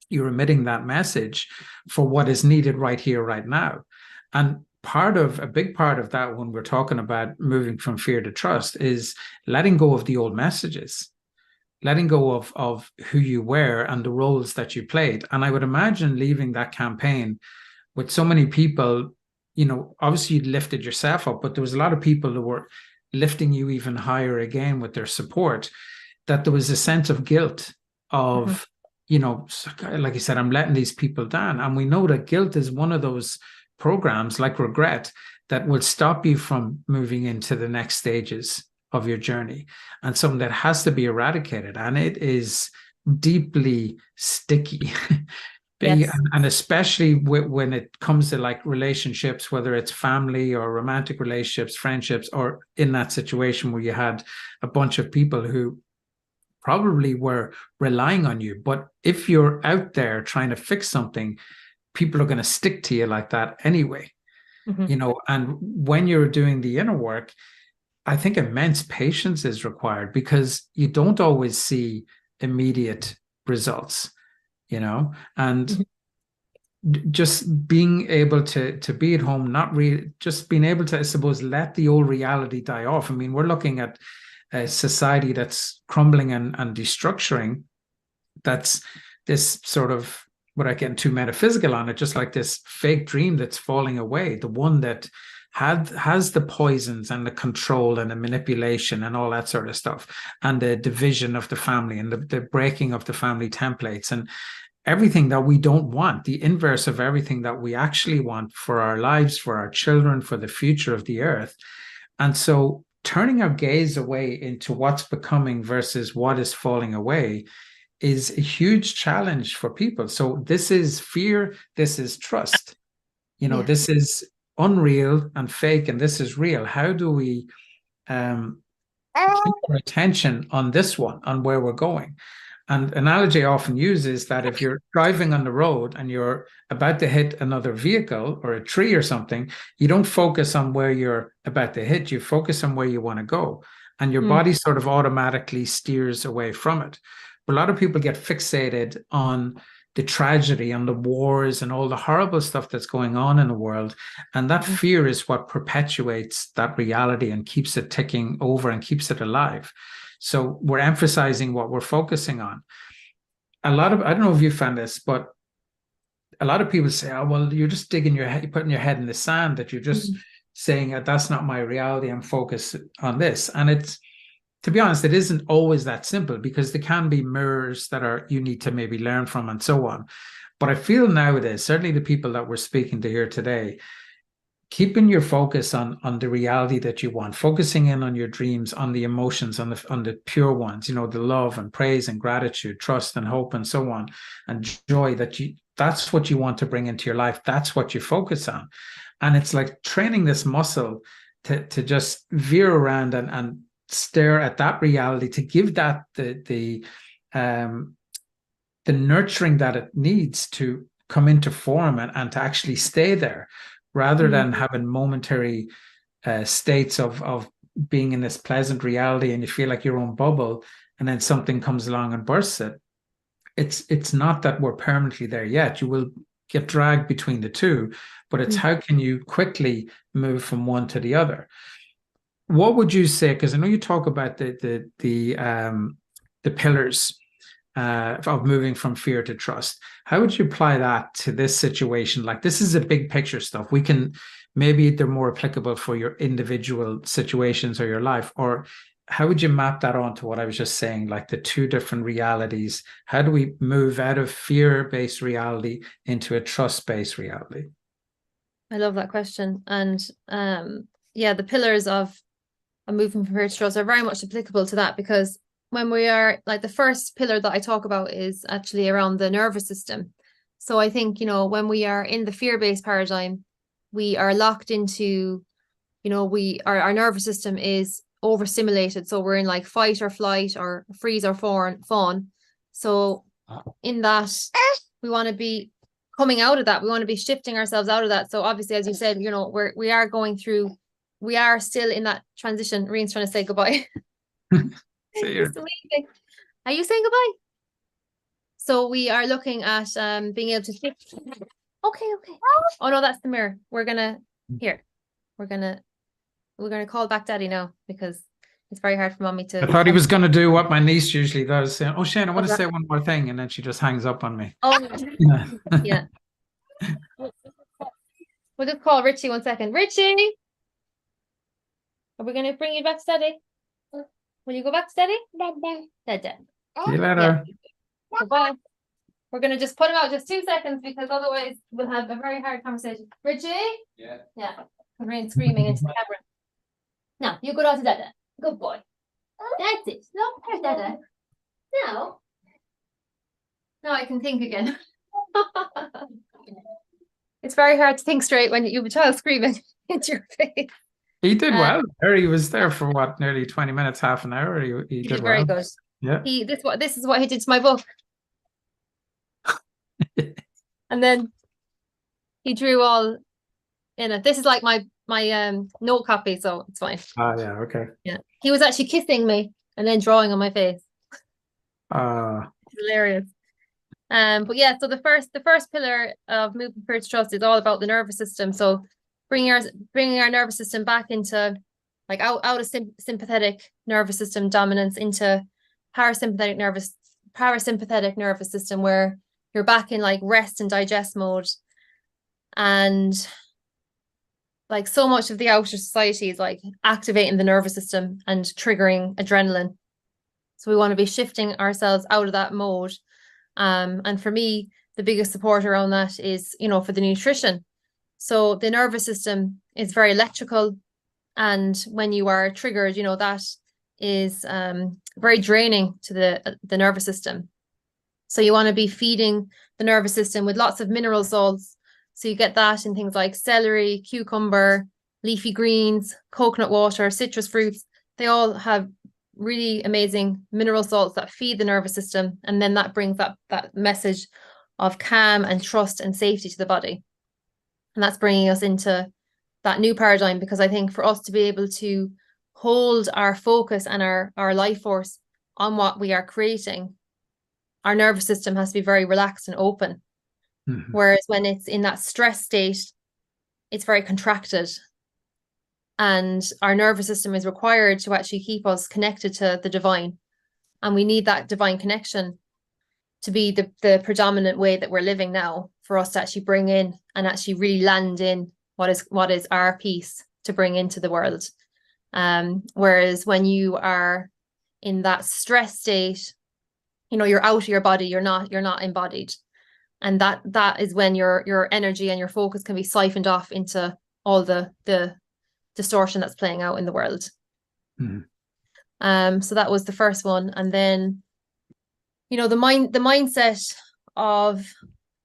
you're emitting that message for what is needed right here, right now. And a big part of that, when we're talking about moving from fear to trust, is letting go of the old messages, letting go of who you were and the roles that you played. And I would imagine leaving that campaign with so many people, you know, obviously you lifted yourself up, but there was a lot of people who were lifting you even higher again with their support, that there was a sense of guilt of, you know, like you said, I'm letting these people down. And we know that guilt is one of those programs, like regret, that will stop you from moving into the next stages of your journey, and something that has to be eradicated. And it is deeply sticky. Yes. And especially when it comes to like relationships, whether it's family or romantic relationships, friendships, or in that situation where you had a bunch of people who probably were relying on you. But if you're out there trying to fix something, people are going to stick to you like that anyway. You know, and when you're doing the inner work, I think immense patience is required, because you don't always see immediate results, you know, and just being able to be at home, not really, just being able to, I suppose, let the old reality die off. I mean, we're looking at a society that's crumbling and destructuring. That's this sort of, without getting too metaphysical on it, just like this fake dream that's falling away, the one that has the poisons and the control and the manipulation and all that sort of stuff, and the division of the family and the breaking of the family templates and everything that we don't want, the inverse of everything that we actually want for our lives, for our children, for the future of the earth. And so turning our gaze away into what's becoming versus what is falling away is a huge challenge for people. So this is fear, this is trust. You know, this is unreal and fake, and this is real. How do we keep our attention on this one, on where we're going? And analogy I often use is that if you're driving on the road and you're about to hit another vehicle or a tree or something, you don't focus on where you're about to hit, you focus on where you want to go. And your body sort of automatically steers away from it. But a lot of people get fixated on the tragedy, on the wars and all the horrible stuff that's going on in the world. And that fear is what perpetuates that reality and keeps it ticking over and keeps it alive. So we're emphasizing what we're focusing on. A lot of, I don't know if you found this, but a lot of people say, oh, well, you're just digging your head, you're putting your head in the sand, that you're just saying that's not my reality, I'm focused on this. And it's, to be honest, it isn't always that simple, because there can be mirrors that are you need to maybe learn from and so on. But I feel nowadays, certainly the people that we're speaking to here today, keeping your focus on the reality that you want, focusing in on your dreams, on the emotions, on the pure ones, you know, the love and praise and gratitude, trust and hope and so on, and joy, that's what you want to bring into your life. That's what you focus on. And it's like training this muscle to just veer around and stare at that reality, to give that the nurturing that it needs to come into form and to actually stay there, rather than having momentary states of being in this pleasant reality and you feel like your own bubble, and then something comes along and bursts it. It's not that we're permanently there yet. You will get dragged between the two, but it's how can you quickly move from one to the other? What would you say? Because I know you talk about the pillars of moving from fear to trust. How would you apply that to this situation? Like, this is a big picture stuff. We can, maybe they're more applicable for your individual situations or your life, or how would you map that onto what I was just saying, like the two different realities? How do we move out of fear-based reality into a trust-based reality? I love that question. And the pillars of a moving from fear to trust are very much applicable to that, because when we are, like, the first pillar that I talk about is actually around the nervous system. So I think, you know, when we are in the fear-based paradigm, we are locked into, you know, our nervous system is overstimulated. So we're in like fight or flight or freeze or fawn. So in that, we want to be coming out of that. We want to be shifting ourselves out of that. So obviously, as you said, you know, we are still in that transition. Reen's trying to say goodbye. See you. Are you saying goodbye? So we are looking at being able to shift. Okay. Oh no, that's the mirror. We're gonna call back Daddy now, because it's very hard for Mommy to. I thought he was going to do what my niece usually does, saying, "Oh, Shane, I want to say one more thing," and then she just hangs up on me. Oh yeah. We'll just call Richie 1 second. Richie, are we going to bring you back to Daddy? Will you go back to Daddy? Dada. See you later. Yeah. Goodbye. We're going to just put him out just 2 seconds because otherwise we'll have a very hard conversation. Richie? Yeah. Yeah. We're screaming into the camera. Now, you go down to Dada. Good boy. That's it. No, there's Dada. Now. Now I can think again. It's very hard to think straight when you have a child screaming into your face. He did well. He was there for what, nearly 20 minutes, half an hour. He did very well. Good. Yeah. This is what he did to my book. And then he drew all in it. This is like my note copy, so it's fine. Ah, yeah, okay. Yeah. He was actually kissing me and then drawing on my face. Hilarious. But yeah, so the first pillar of moving towards trust is all about the nervous system. So bringing our nervous system back into like out of sympathetic nervous system dominance into parasympathetic nervous system, where you're back in like rest and digest mode. And like so much of the outer society is like activating the nervous system and triggering adrenaline. So we want to be shifting ourselves out of that mode. And for me, the biggest support around that is, for the nutrition. So the nervous system is very electrical. And when you are triggered, that is very draining to the nervous system. So you want to be feeding the nervous system with lots of mineral salts. So you get that in things like celery, cucumber, leafy greens, coconut water, citrus fruits. They all have really amazing mineral salts that feed the nervous system. And then that brings that message of calm and trust and safety to the body. And that's bringing us into that new paradigm, because I think for us to be able to hold our focus and our life force on what we are creating, our nervous system has to be very relaxed and open. Mm-hmm. Whereas when it's in that stress state, it's very contracted. And our nervous system is required to actually keep us connected to the divine. And we need that divine connection to be the predominant way that we're living now, for us to actually bring in and actually really land in what is our piece to bring into the world. Whereas when you are in that stress state, you're out of your body, you're not embodied. And that is when your energy and your focus can be siphoned off into all the distortion that's playing out in the world. Mm-hmm. So that was the first one. And then, the mindset of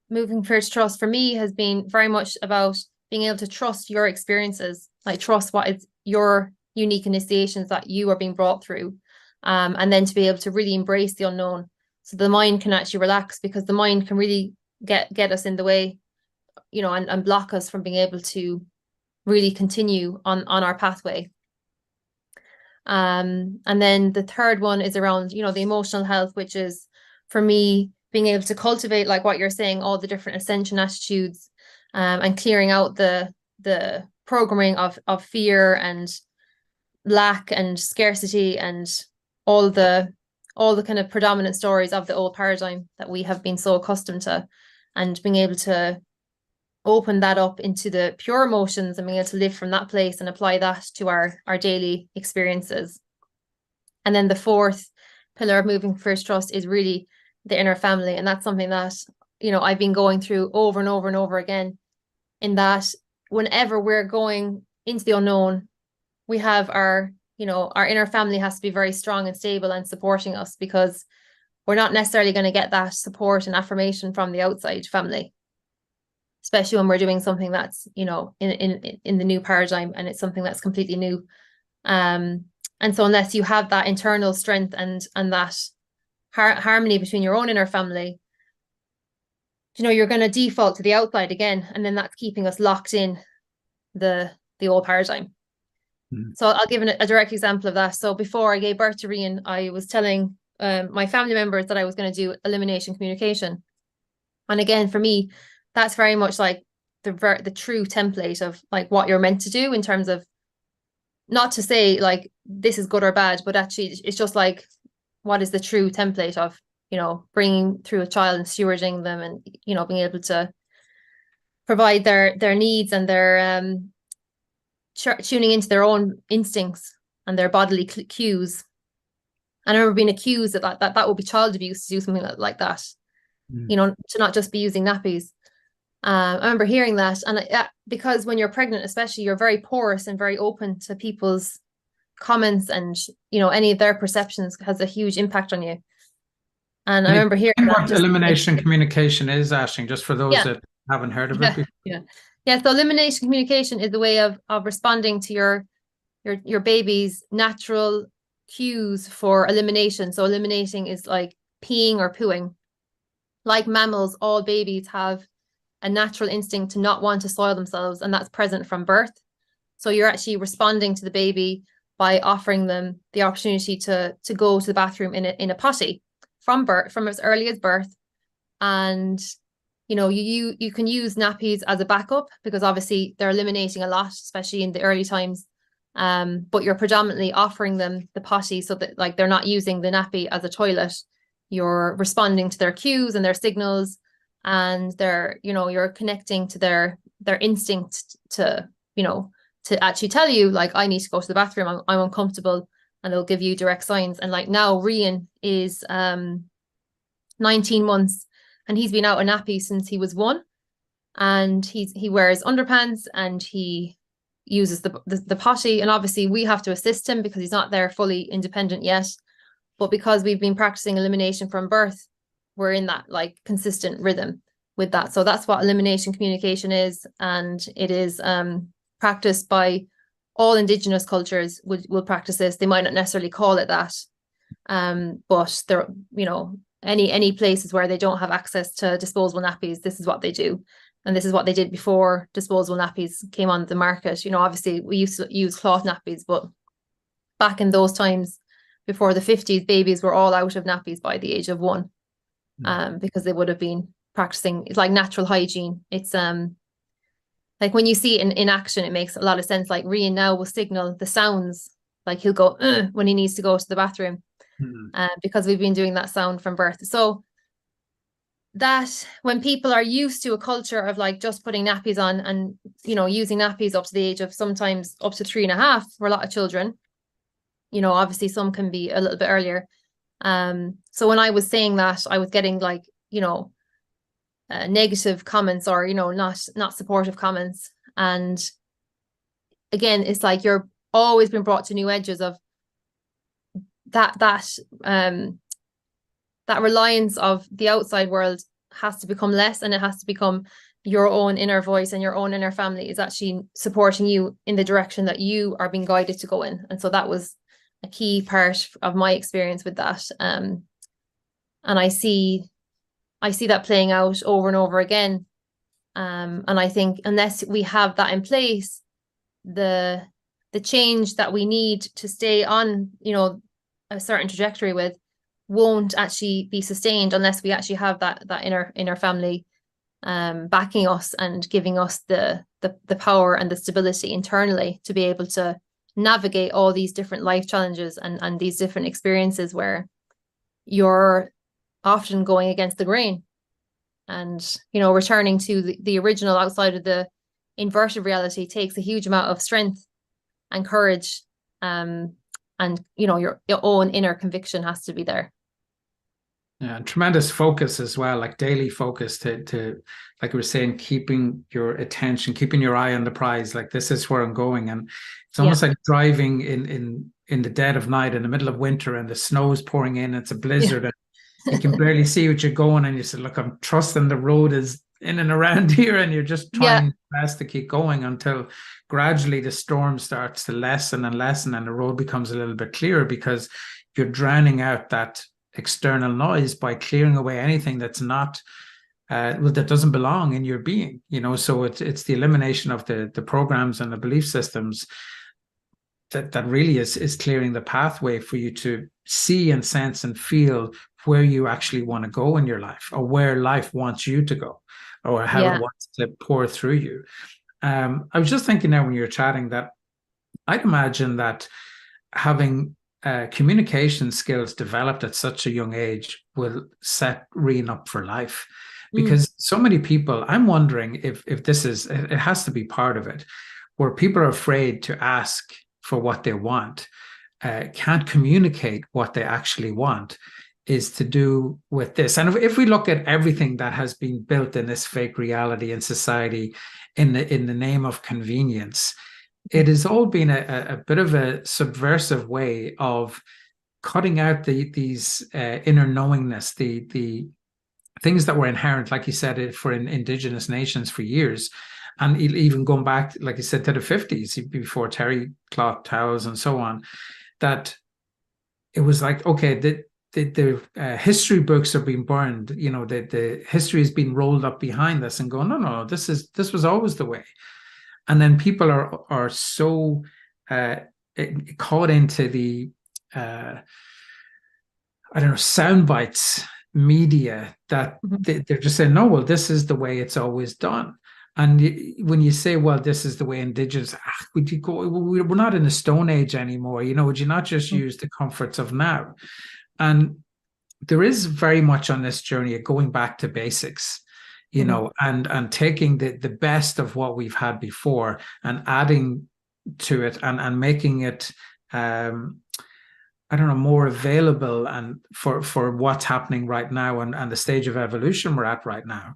moving towards trust for me has been very much about being able to trust your experiences, like trust what is your unique initiations that you are being brought through. And then to be able to really embrace the unknown. So the mind can actually relax, because the mind can really get us in the way, and block us from being able to really continue on our pathway. And then the third one is around, the emotional health, which is for me being able to cultivate, like what you're saying, all the different ascension attitudes, and clearing out the programming of fear and lack and scarcity and all the kind of predominant stories of the old paradigm that we have been so accustomed to, and being able to open that up into the pure emotions and being able to live from that place and apply that to our daily experiences. And then the fourth pillar of moving first trust is really the inner family. And that's something that, I've been going through over and over and over again, in that whenever we're going into the unknown, we have our inner family has to be very strong and stable and supporting us, because we're not necessarily going to get that support and affirmation from the outside family, especially when we're doing something that's, in the new paradigm, and it's something that's completely new. And so unless you have that internal strength and that harmony between your own inner family, you're going to default to the outside again. And then that's keeping us locked in the old paradigm. Mm-hmm. So I'll give a direct example of that. So before I gave birth to Rian, I was telling my family members that I was going to do elimination communication. And again, for me, that's very much like the true template of like what you're meant to do, in terms of, not to say like this is good or bad, but actually it's just like, what is the true template of, bringing through a child and stewarding them, and, being able to provide their needs and their tuning into their own instincts and their bodily cues. And I remember being accused that would be child abuse to do something like that, to not just be using nappies. I remember hearing that, and because when you're pregnant, especially, you're very porous and very open to people's comments, and any of their perceptions has a huge impact on you. And I remember hearing what elimination communication is, Aisling, just for those that haven't heard of it before. Yeah. So elimination communication is the way of responding to your baby's natural cues for elimination. So eliminating is like peeing or pooing. Like mammals, all babies have a natural instinct to not want to soil themselves, and that's present from birth. So you're actually responding to the baby by offering them the opportunity to go to the bathroom in a potty from as early as birth. And you can use nappies as a backup, because obviously they're eliminating a lot, especially in the early times. But you're predominantly offering them the potty, so that like they're not using the nappy as a toilet. You're responding to their cues and their signals, and you're connecting to their instinct to actually tell you, like, I need to go to the bathroom, I'm uncomfortable, and they'll give you direct signs. And like now Rian is 19 months, and he's been out of nappy since he was 1, and he wears underpants, and he uses the potty. And obviously we have to assist him because he's not there fully independent yet, but because we've been practicing elimination from birth, we're in that like consistent rhythm with that. So that's what elimination communication is, and it is practiced by all Indigenous cultures. Will practice this. They might not necessarily call it that, but there, any places where they don't have access to disposable nappies, this is what they do. And this is what they did before disposable nappies came on the market. Obviously we used to use cloth nappies, but back in those times, before the 50s, babies were all out of nappies by the age of 1, because they would have been practicing. It's like natural hygiene. It's like when you see it in action, it makes a lot of sense. Like Rian now will signal the sounds, like he'll go when he needs to go to the bathroom, because we've been doing that sound from birth. So that when people are used to a culture of like just putting nappies on and using nappies up to the age of sometimes up to 3.5 for a lot of children, obviously some can be a little bit earlier. So when I was saying that, I was getting like negative comments, or not supportive comments. And again, it's like you're always been brought to new edges of that reliance of the outside world has to become less, and it has to become your own inner voice, and your own inner family is actually supporting you in the direction that you are being guided to go in. And so that was a key part of my experience with that. And I see that playing out over and over again. And I think unless we have that in place, the change that we need to stay on, a certain trajectory with, won't actually be sustained unless we actually have that inner family backing us and giving us the power and the stability internally to be able to navigate all these different life challenges and these different experiences where you're often going against the grain. And returning to the original outside of the inverted reality takes a huge amount of strength and courage, and your own inner conviction has to be there. Yeah, tremendous focus as well, like daily focus to like we were saying, keeping your attention, keeping your eye on the prize. Like, this is where I'm going. And it's almost like driving in the dead of night in the middle of winter, and the snow is pouring in, it's a blizzard, and you can barely see what you're going, and you say, look, I'm trusting the road is in and around here, and you're just trying your best to keep going until gradually the storm starts to lessen and lessen, and the road becomes a little bit clearer, because you're drowning out that external noise by clearing away anything that's not that doesn't belong in your being. So it's the elimination of the programs and the belief systems that really is clearing the pathway for you to see and sense and feel where you actually want to go in your life, or where life wants you to go, or how it wants to pour through you. I was just thinking now when you were chatting that I'd imagine that having communication skills developed at such a young age will set Rian up for life. because so many people, I'm wondering if this is, it has to be part of it, where people are afraid to ask for what they want, can't communicate what they actually want, is to do with this. And if we look at everything that has been built in this fake reality in society in the name of convenience, it has all been a bit of a subversive way of cutting out these inner knowingness, the things that were inherent, like you said, for indigenous nations for years. And even going back, like you said, to the 50s, before terry cloth towels and so on, that it was like, okay, the history books are being burned, the history has been rolled up behind us, and going, no, this was always the way. And then people are so caught into the I don't know, sound bites media that they're just saying, no, well, this is the way it's always done. And when you say, well, this is the way indigenous, would you go, we're not in the Stone Age anymore, would you not just use the comforts of now? And there is very much on this journey of going back to basics, and taking the best of what we've had before and adding to it and making it I don't know, more available and for what's happening right now and the stage of evolution we're at right now.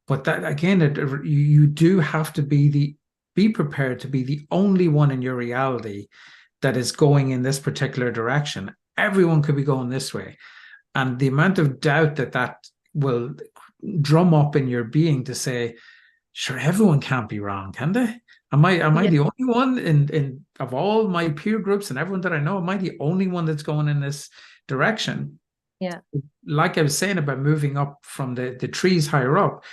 But that again, you do have to be prepared to be the only one in your reality that is going in this particular direction. Everyone could be going this way, and the amount of doubt that will drum up in your being to say, sure, everyone can't be wrong, can they? Am I the only one in of all my peer groups and everyone that I know? Am I the only one that's going in this direction? Yeah. Like I was saying about moving up from the trees higher up,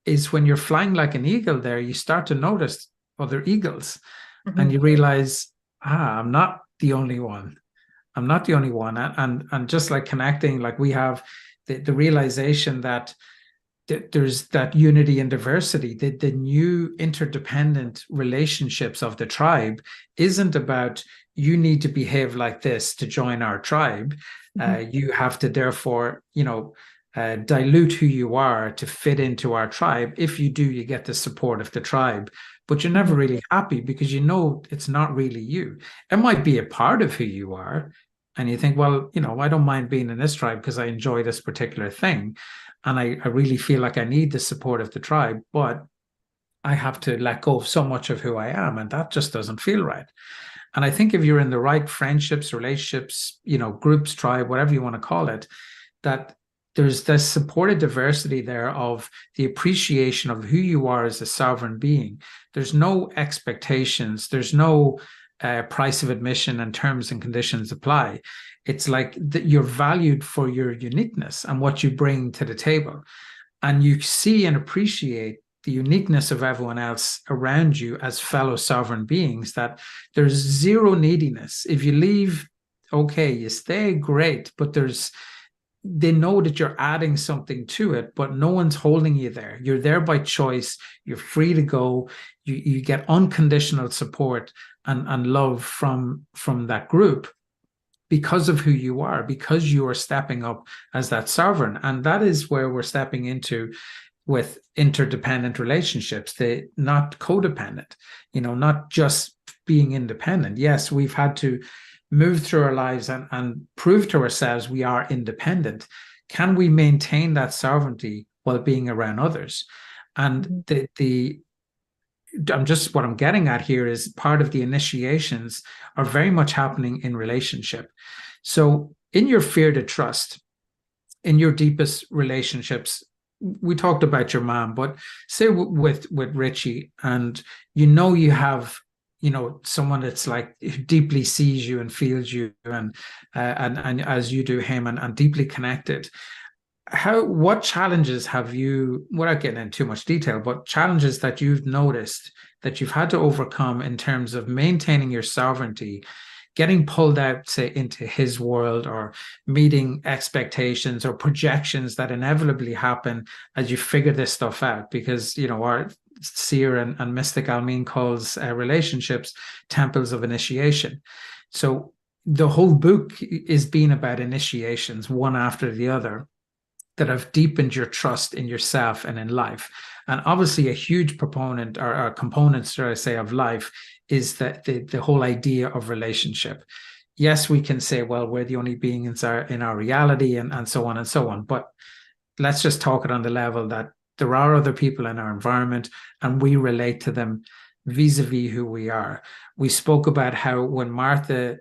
is when you're flying like an eagle there, you start to notice other eagles, and you realize, I'm not the only one. I'm not the only one. And just like connecting, like we have the realization that there's that unity and diversity. The new interdependent relationships of the tribe isn't about you need to behave like this to join our tribe. You have to therefore, dilute who you are to fit into our tribe. If you do, you get the support of the tribe, but you're never really happy because it's not really you. It might be a part of who you are, and you think, well, I don't mind being in this tribe because I enjoy this particular thing. And I really feel like I need the support of the tribe, but I have to let go of so much of who I am, and that just doesn't feel right. And I think if you're in the right friendships, relationships, groups, tribe, whatever you want to call it, that there's this supported diversity there of the appreciation of who you are as a sovereign being. There's no expectations. There's no price of admission and terms and conditions apply. It's like that you're valued for your uniqueness and what you bring to the table. And you see and appreciate the uniqueness of everyone else around you as fellow sovereign beings, that there's zero neediness. If you leave, okay, you stay, great, but they know that you're adding something to it, but no one's holding you there. You're there by choice. You're free to go. You get unconditional support and love from that group because of who you are, because you are stepping up as that sovereign. And that is where we're stepping into with interdependent relationships, not codependent, not just being independent. Yes, we've had to move through our lives and prove to ourselves we are independent. Can we maintain that sovereignty while being around others? And what I'm getting at here is part of the initiations are very much happening in relationship. So in your fear to trust, in your deepest relationships, we talked about your mom, but say with Richie, and you have someone that's like deeply sees you and feels you and as you do him and deeply connected. What challenges have you, without getting into too much detail, but challenges that you've noticed that you've had to overcome in terms of maintaining your sovereignty, getting pulled out, say, into his world, or meeting expectations or projections that inevitably happen as you figure this stuff out? Because, our seer and mystic Almin calls relationships temples of initiation. So the whole book is being about initiations, one after the other. that have deepened your trust in yourself and in life. And obviously, a huge proponent or component, should I say, of life is that the whole idea of relationship. Yes, we can say, well, we're the only beings in our reality, and so on and so on. But let's just talk it on the level that there are other people in our environment and we relate to them vis-a-vis who we are. We spoke about how when Martha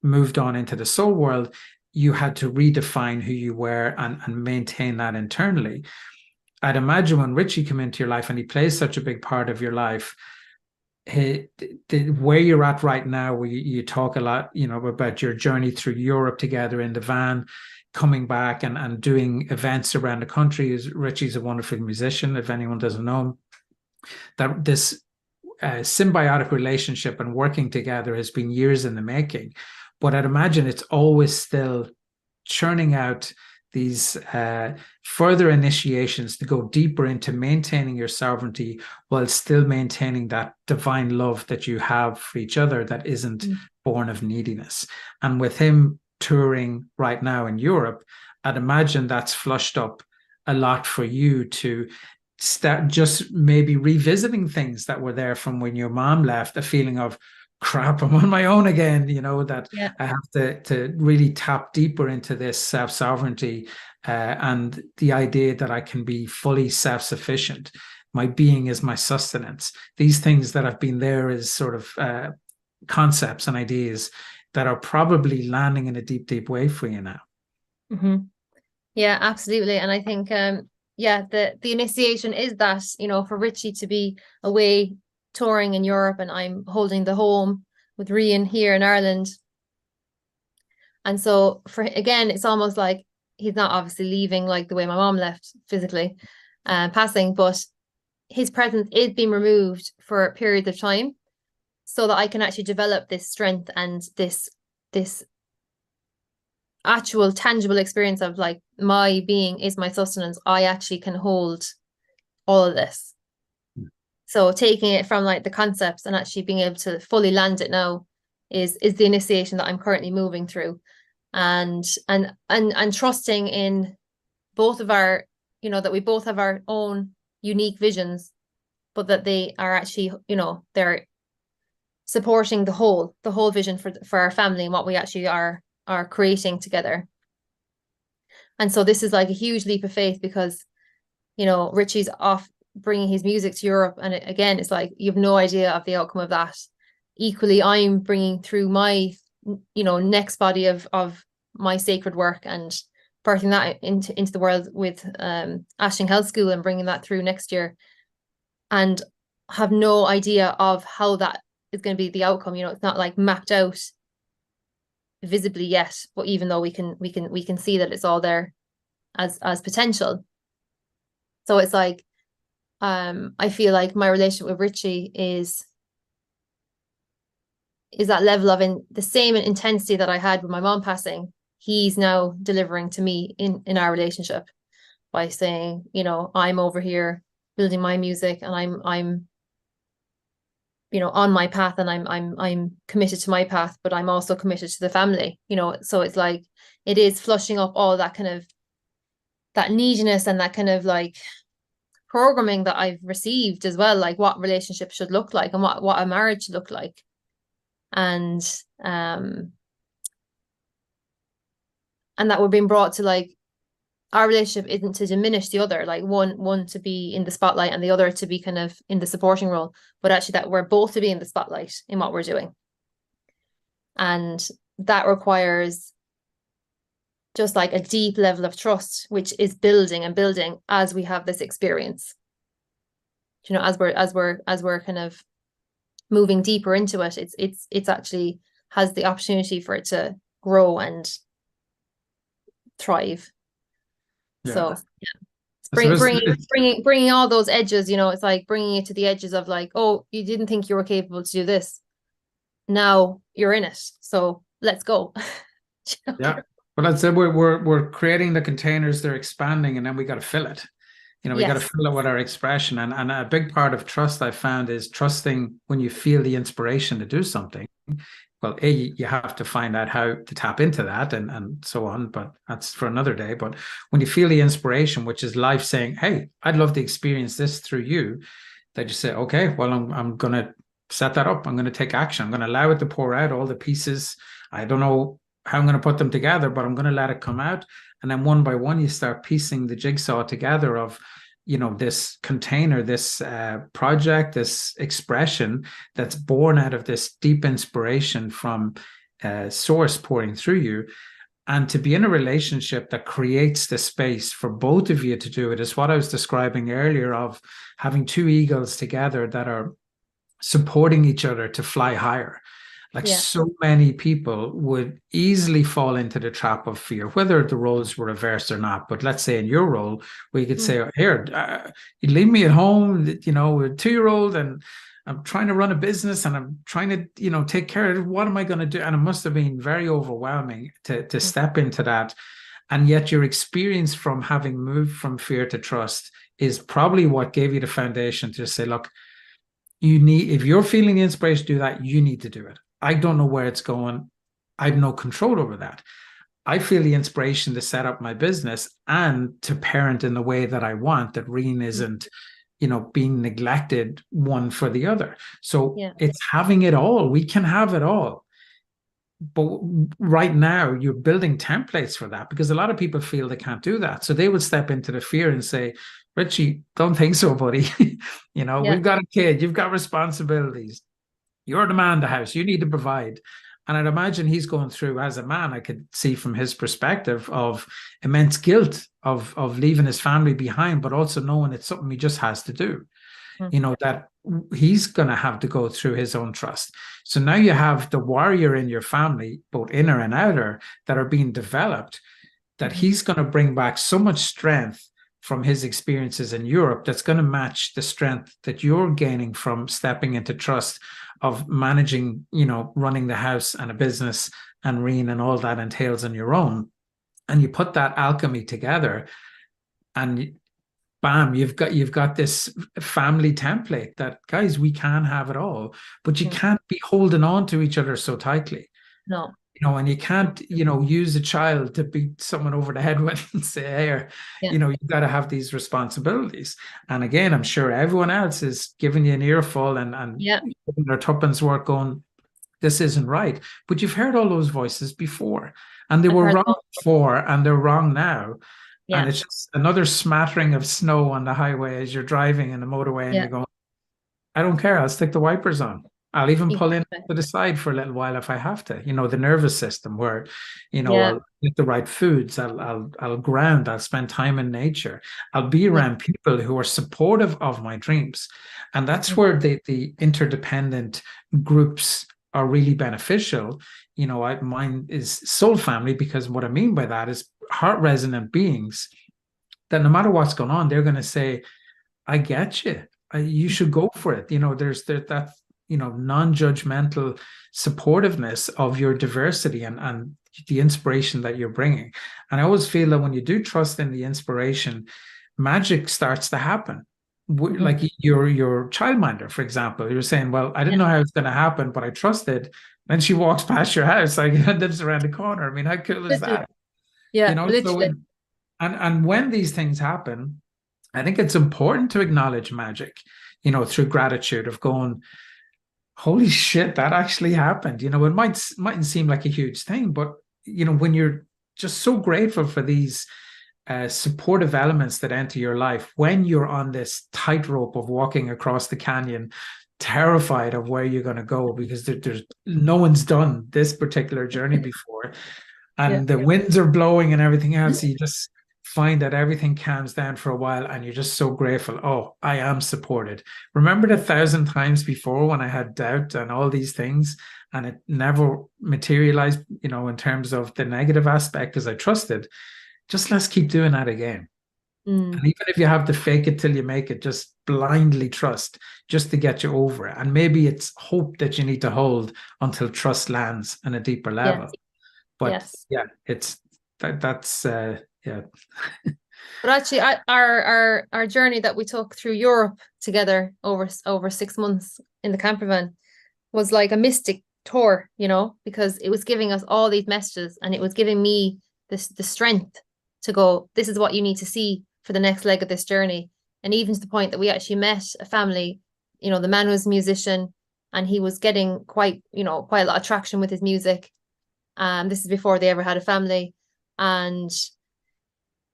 moved on into the soul world, you had to redefine who you were and maintain that internally. I'd imagine when Richie came into your life and he plays such a big part of your life, where you're at right now, where you talk a lot, about your journey through Europe together in the van, coming back and doing events around the country. Richie's a wonderful musician, if anyone doesn't know him. That this symbiotic relationship and working together has been years in the making. But I'd imagine it's always still churning out these further initiations to go deeper into maintaining your sovereignty while still maintaining that divine love that you have for each other that isn't born of neediness. And with him touring right now in Europe, I'd imagine that's flushed up a lot for you to start just maybe revisiting things that were there from when your mom left, a feeling of crap, I'm on my own again, that I have to really tap deeper into this self-sovereignty and the idea that I can be fully self-sufficient. My being is my sustenance. These things that have been there as sort of concepts and ideas that are probably landing in a deep, deep way for you now. Mm-hmm. Yeah, absolutely. And I think, the initiation is that, for Richie to be away touring in Europe and I'm holding the home with Rian here in Ireland. And so it's almost like he's not obviously leaving like the way my mom left physically, passing, but his presence is being removed for periods of time so that I can actually develop this strength and this actual tangible experience of like my being is my sustenance. I actually can hold all of this. So taking it from like the concepts and actually being able to fully land it now is the initiation that I'm currently moving through, and trusting in both of our, that we both have our own unique visions, but that they are actually, they're supporting the whole vision for our family and what we actually are creating together. And so this is like a huge leap of faith because, Richie's off bringing his music to Europe, and again, it's like you have no idea of the outcome of that. Equally, I'm bringing through my, next body of my sacred work and birthing that into the world with Aisling Health School and bringing that through next year, and have no idea of how that is going to be the outcome. It's not like mapped out visibly yet, but even though we can see that it's all there as potential. So it's like I feel like my relationship with Richie is that level of the same intensity that I had with my mom passing. He's now delivering to me in our relationship by saying, I'm over here building my music and I'm on my path, and I'm committed to my path, but I'm also committed to the family, so it's like it is flushing up all that kind of that neediness and that kind of like programming that I've received as well, like what relationships should look like and what a marriage should look like. And that we're being brought to like our relationship isn't to diminish the other, like one to be in the spotlight and the other to be kind of in the supporting role, but actually that we're both to be in the spotlight in what we're doing. And that requires just like a deep level of trust, which is building and building as we have this experience, as we're kind of moving deeper into it. It's actually has the opportunity for it to grow and thrive. Yeah. So bringing all those edges, it's like bringing it to the edges of like, oh, you didn't think you were capable to do this, now you're in it, so let's go. Yeah, but I'd say we're creating the containers, they're expanding, and then we got to fill it. We got to fill it with our expression, and a big part of trust I found is trusting when you feel the inspiration to do something. well, A, you have to find out how to tap into that and so on, but that's for another day. But when you feel the inspiration, which is life saying, hey, I'd love to experience this through you, that you say, okay, well, I'm gonna set that up. I'm gonna take action. I'm gonna allow it to pour out all the pieces. I don't know how I'm gonna put them together, but I'm gonna let it come out. And then one by one, you start piecing the jigsaw together of, this container, this project, this expression that's born out of this deep inspiration from source pouring through you. And to be in a relationship that creates the space for both of you to do it is what I was describing earlier of having two eagles together that are supporting each other to fly higher. Like so many people would easily fall into the trap of fear, whether the roles were reversed or not. But let's say in your role, where you could say, here, you leave me at home, with a 2-year-old, and I'm trying to run a business and I'm trying to, take care of it. What am I going to do? And it must have been very overwhelming to step into that. And yet your experience from having moved from fear to trust is probably what gave you the foundation to say, look, if you're feeling the inspiration to do that, you need to do it. I don't know where it's going. I have no control over that. I feel the inspiration to set up my business and to parent in the way that I want, that Reen isn't, being neglected one for the other. So it's having it all. We can have it all. But right now you're building templates for that because a lot of people feel they can't do that. So they would step into the fear and say, Richie, don't think so, buddy. We've got a kid, you've got responsibilities. You're the man in the house. You need to provide. And I'd imagine he's going through, as a man, I could see from his perspective of immense guilt of leaving his family behind, but also knowing it's something he just has to do. That he's going to have to go through his own trust. So now you have the warrior in your family, both inner and outer, that are being developed, that he's going to bring back so much strength from his experiences in Europe that's going to match the strength that you're gaining from stepping into trust of managing, running the house and a business and Reen and all that entails on your own. And you put that alchemy together and bam, you've got this family template that, guys, we can have it all, but you can't be holding on to each other so tightly. No. And you can't, use a child to beat someone over the head with and say, hey, you've got to have these responsibilities. And again, I'm sure everyone else is giving you an earful and their tuppence work going, this isn't right. But you've heard all those voices before and they were wrong before and they're wrong now. Yeah. And it's just another smattering of snow on the highway as you're driving in the motorway and you're going, I don't care. I'll stick the wipers on. I'll even pull in to the side for a little while if I have to. The nervous system where, I'll get the right foods. I'll ground. I'll spend time in nature. I'll be around people who are supportive of my dreams, and that's where the interdependent groups are really beneficial. Mine is soul family because what I mean by that is heart resonant beings that no matter what's going on, they're going to say, "I get you. You should go for it." There's that. Non-judgmental supportiveness of your diversity and the inspiration that you're bringing. And I always feel that when you do trust in the inspiration, magic starts to happen. Like your childminder, for example, you're saying, well, I didn't know how it's going to happen, but I trusted. Then she walks past your house, like lives around the corner. I mean, how cool is that? Yeah, literally. And when these things happen, I think it's important to acknowledge magic, through gratitude of going, holy shit, that actually happened. It mightn't seem like a huge thing, but when you're just so grateful for these supportive elements that enter your life, when you're on this tightrope of walking across the canyon, terrified of where you're going to go because there's no one's done this particular journey before, and the winds are blowing and everything else, you just find that everything calms down for a while and you're just so grateful. Oh, I am supported. Remember the 1,000 times before when I had doubt and all these things and it never materialized, in terms of the negative aspect because I trusted. Just let's keep doing that again. And even if you have to fake it till you make it, just blindly trust just to get you over it. And maybe it's hope that you need to hold until trust lands on a deeper level. But it's that's But actually, our journey that we took through Europe together over 6 months in the camper van was like a mystic tour, you know, because it was giving us all these messages, and it was giving me the strength to go, this is what you need to see for the next leg of this journey. And even to the point that we actually met a family, you know, the man was a musician and he was getting quite a lot of traction with his music. This is before they ever had a family. And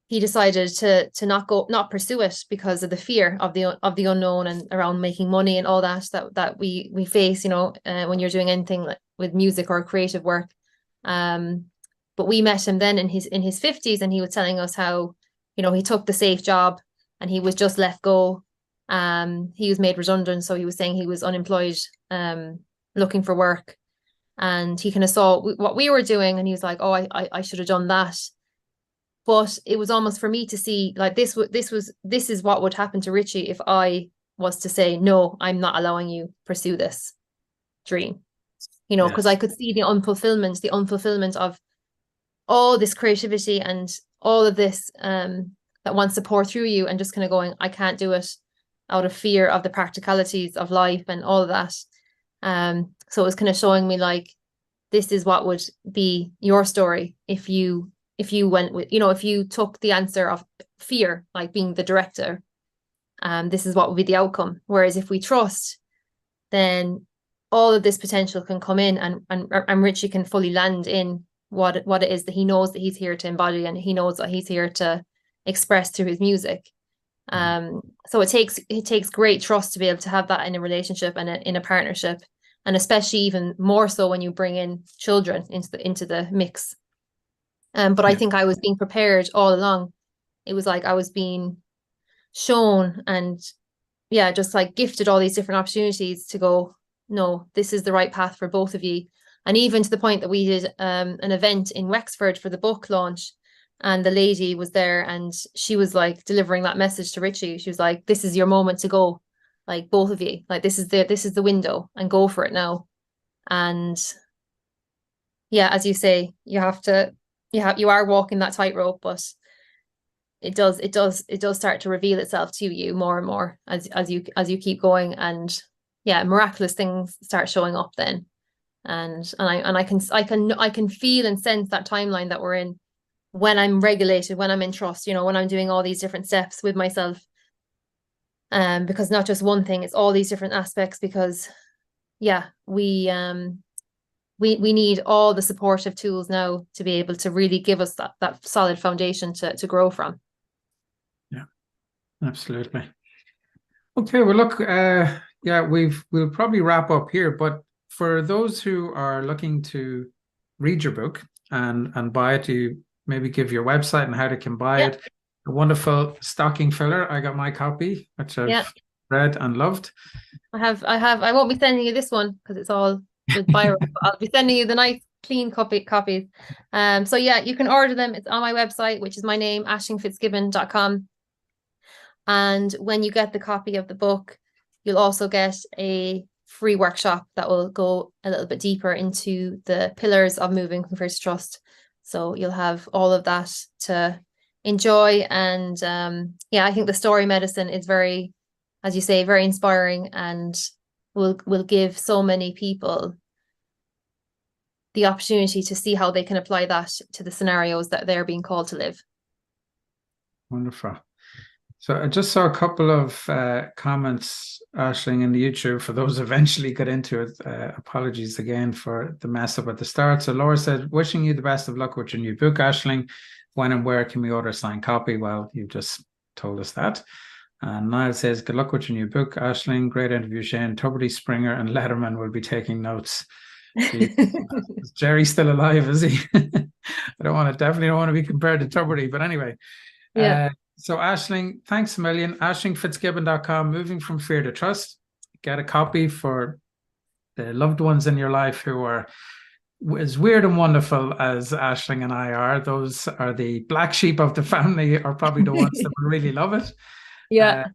he decided to not pursue it because of the fear of the unknown and around making money and all that we face, you know, when you're doing anything with music or creative work. But we met him then in his 50s, and he was telling us how, you know, he took the safe job and he was just let go. He was made redundant, so he was saying he was unemployed, looking for work, and he kind of saw what we were doing, and he was like, "Oh, I should have done that." But it was almost for me to see, like, this is what would happen to Richie if I was to say, no, I'm not allowing you pursue this dream, you know, because I could see the unfulfillment of all this creativity and all of this that wants to pour through you, and just kind of going, I can't do it out of fear of the practicalities of life and all of that. So it was kind of showing me, like, this is what would be your story if you went with, you know, if you took the answer of fear, like being the director, this is what would be the outcome. Whereas if we trust, then all of this potential can come in, and Richie can fully land in what it is that he knows that he's here to embody, and he knows that he's here to express through his music. So it takes great trust to be able to have that in a relationship and in a partnership, and especially even more so when you bring in children into the mix. But I think I was being prepared all along. It was like I was being shown and just like gifted all these different opportunities to go, no, this is the right path for both of you. And even to the point that we did an event in Wexford for the book launch, and the lady was there and she was like delivering that message to Richie. She was like, this is your moment to go, like, both of you, like, this is the window, and go for it now. And as you say, you are walking that tightrope, but it does start to reveal itself to you more and more as you keep going, and miraculous things start showing up then. And I can feel and sense that timeline that we're in, when I'm regulated, when I'm in trust, you know, when I'm doing all these different steps with myself. Because not just one thing, it's all these different aspects, because we need all the supportive tools now to be able to really give us that solid foundation to grow from. Yeah, absolutely. Okay, well, look, we'll probably wrap up here, but for those who are looking to read your book and buy it, you maybe give your website and how they can buy it. A wonderful stocking filler. I got my copy, which I've read and loved. I won't be sending you this one because it's all with Byron. I'll be sending you the nice clean copies. So you can order them. It's on my website, which is my name, aislingfitzgibbon.com. And when you get the copy of the book, you'll also get a free workshop that will go a little bit deeper into the pillars of moving from fear to trust. So you'll have all of that to enjoy. And I think the story medicine is very, as you say, very inspiring, and will give so many people the opportunity to see how they can apply that to the scenarios that they're being called to live. Wonderful. So I just saw a couple of comments, Aisling, in the YouTube. For those who eventually got into it, apologies again for the mess up at the start. So Laura said, wishing you the best of luck with your new book, Aisling. When and where can we order a signed copy? Well, you just told us that. And Niall says, good luck with your new book, Aisling. Great interview, Shane. Tuberty, Springer and Letterman will be taking notes. Is Jerry still alive, is he? Definitely don't want to be compared to Tuberty, but anyway. So Aisling, thanks a million. AislingFitzgibbon.com, Moving from Fear to Trust. Get a copy for the loved ones in your life who are as weird and wonderful as Aisling and I are. Those are the black sheep of the family, are probably the ones that will really love it. Get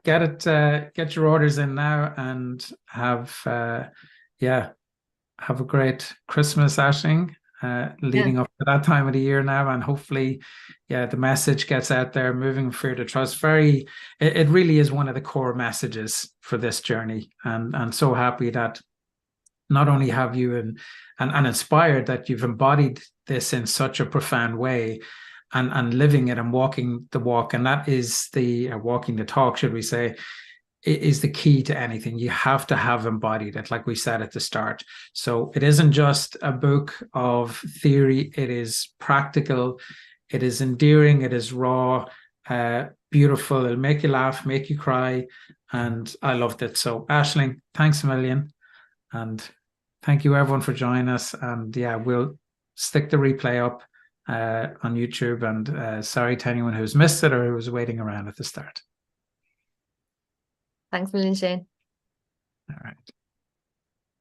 it, get your orders in now, and have a great Christmas, Aisling. Leading up to that time of the year now, and hopefully the message gets out there. Moving from fear to trust, it really is one of the core messages for this journey, and so happy that not only have you and inspired, that you've embodied this in such a profound way, and living it and walking the walk. And that is the walking the talk, should we say, is the key to anything. You have to have embodied it, like we said at the start. So it isn't just a book of theory, it is practical, it is endearing, it is raw, beautiful. It'll make you laugh, make you cry. And I loved it. So Aisling, thanks a million. And thank you everyone for joining us. And yeah, we'll stick the replay up on YouTube. And sorry to anyone who's missed it or who was waiting around at the start. Thanks a million, Shane.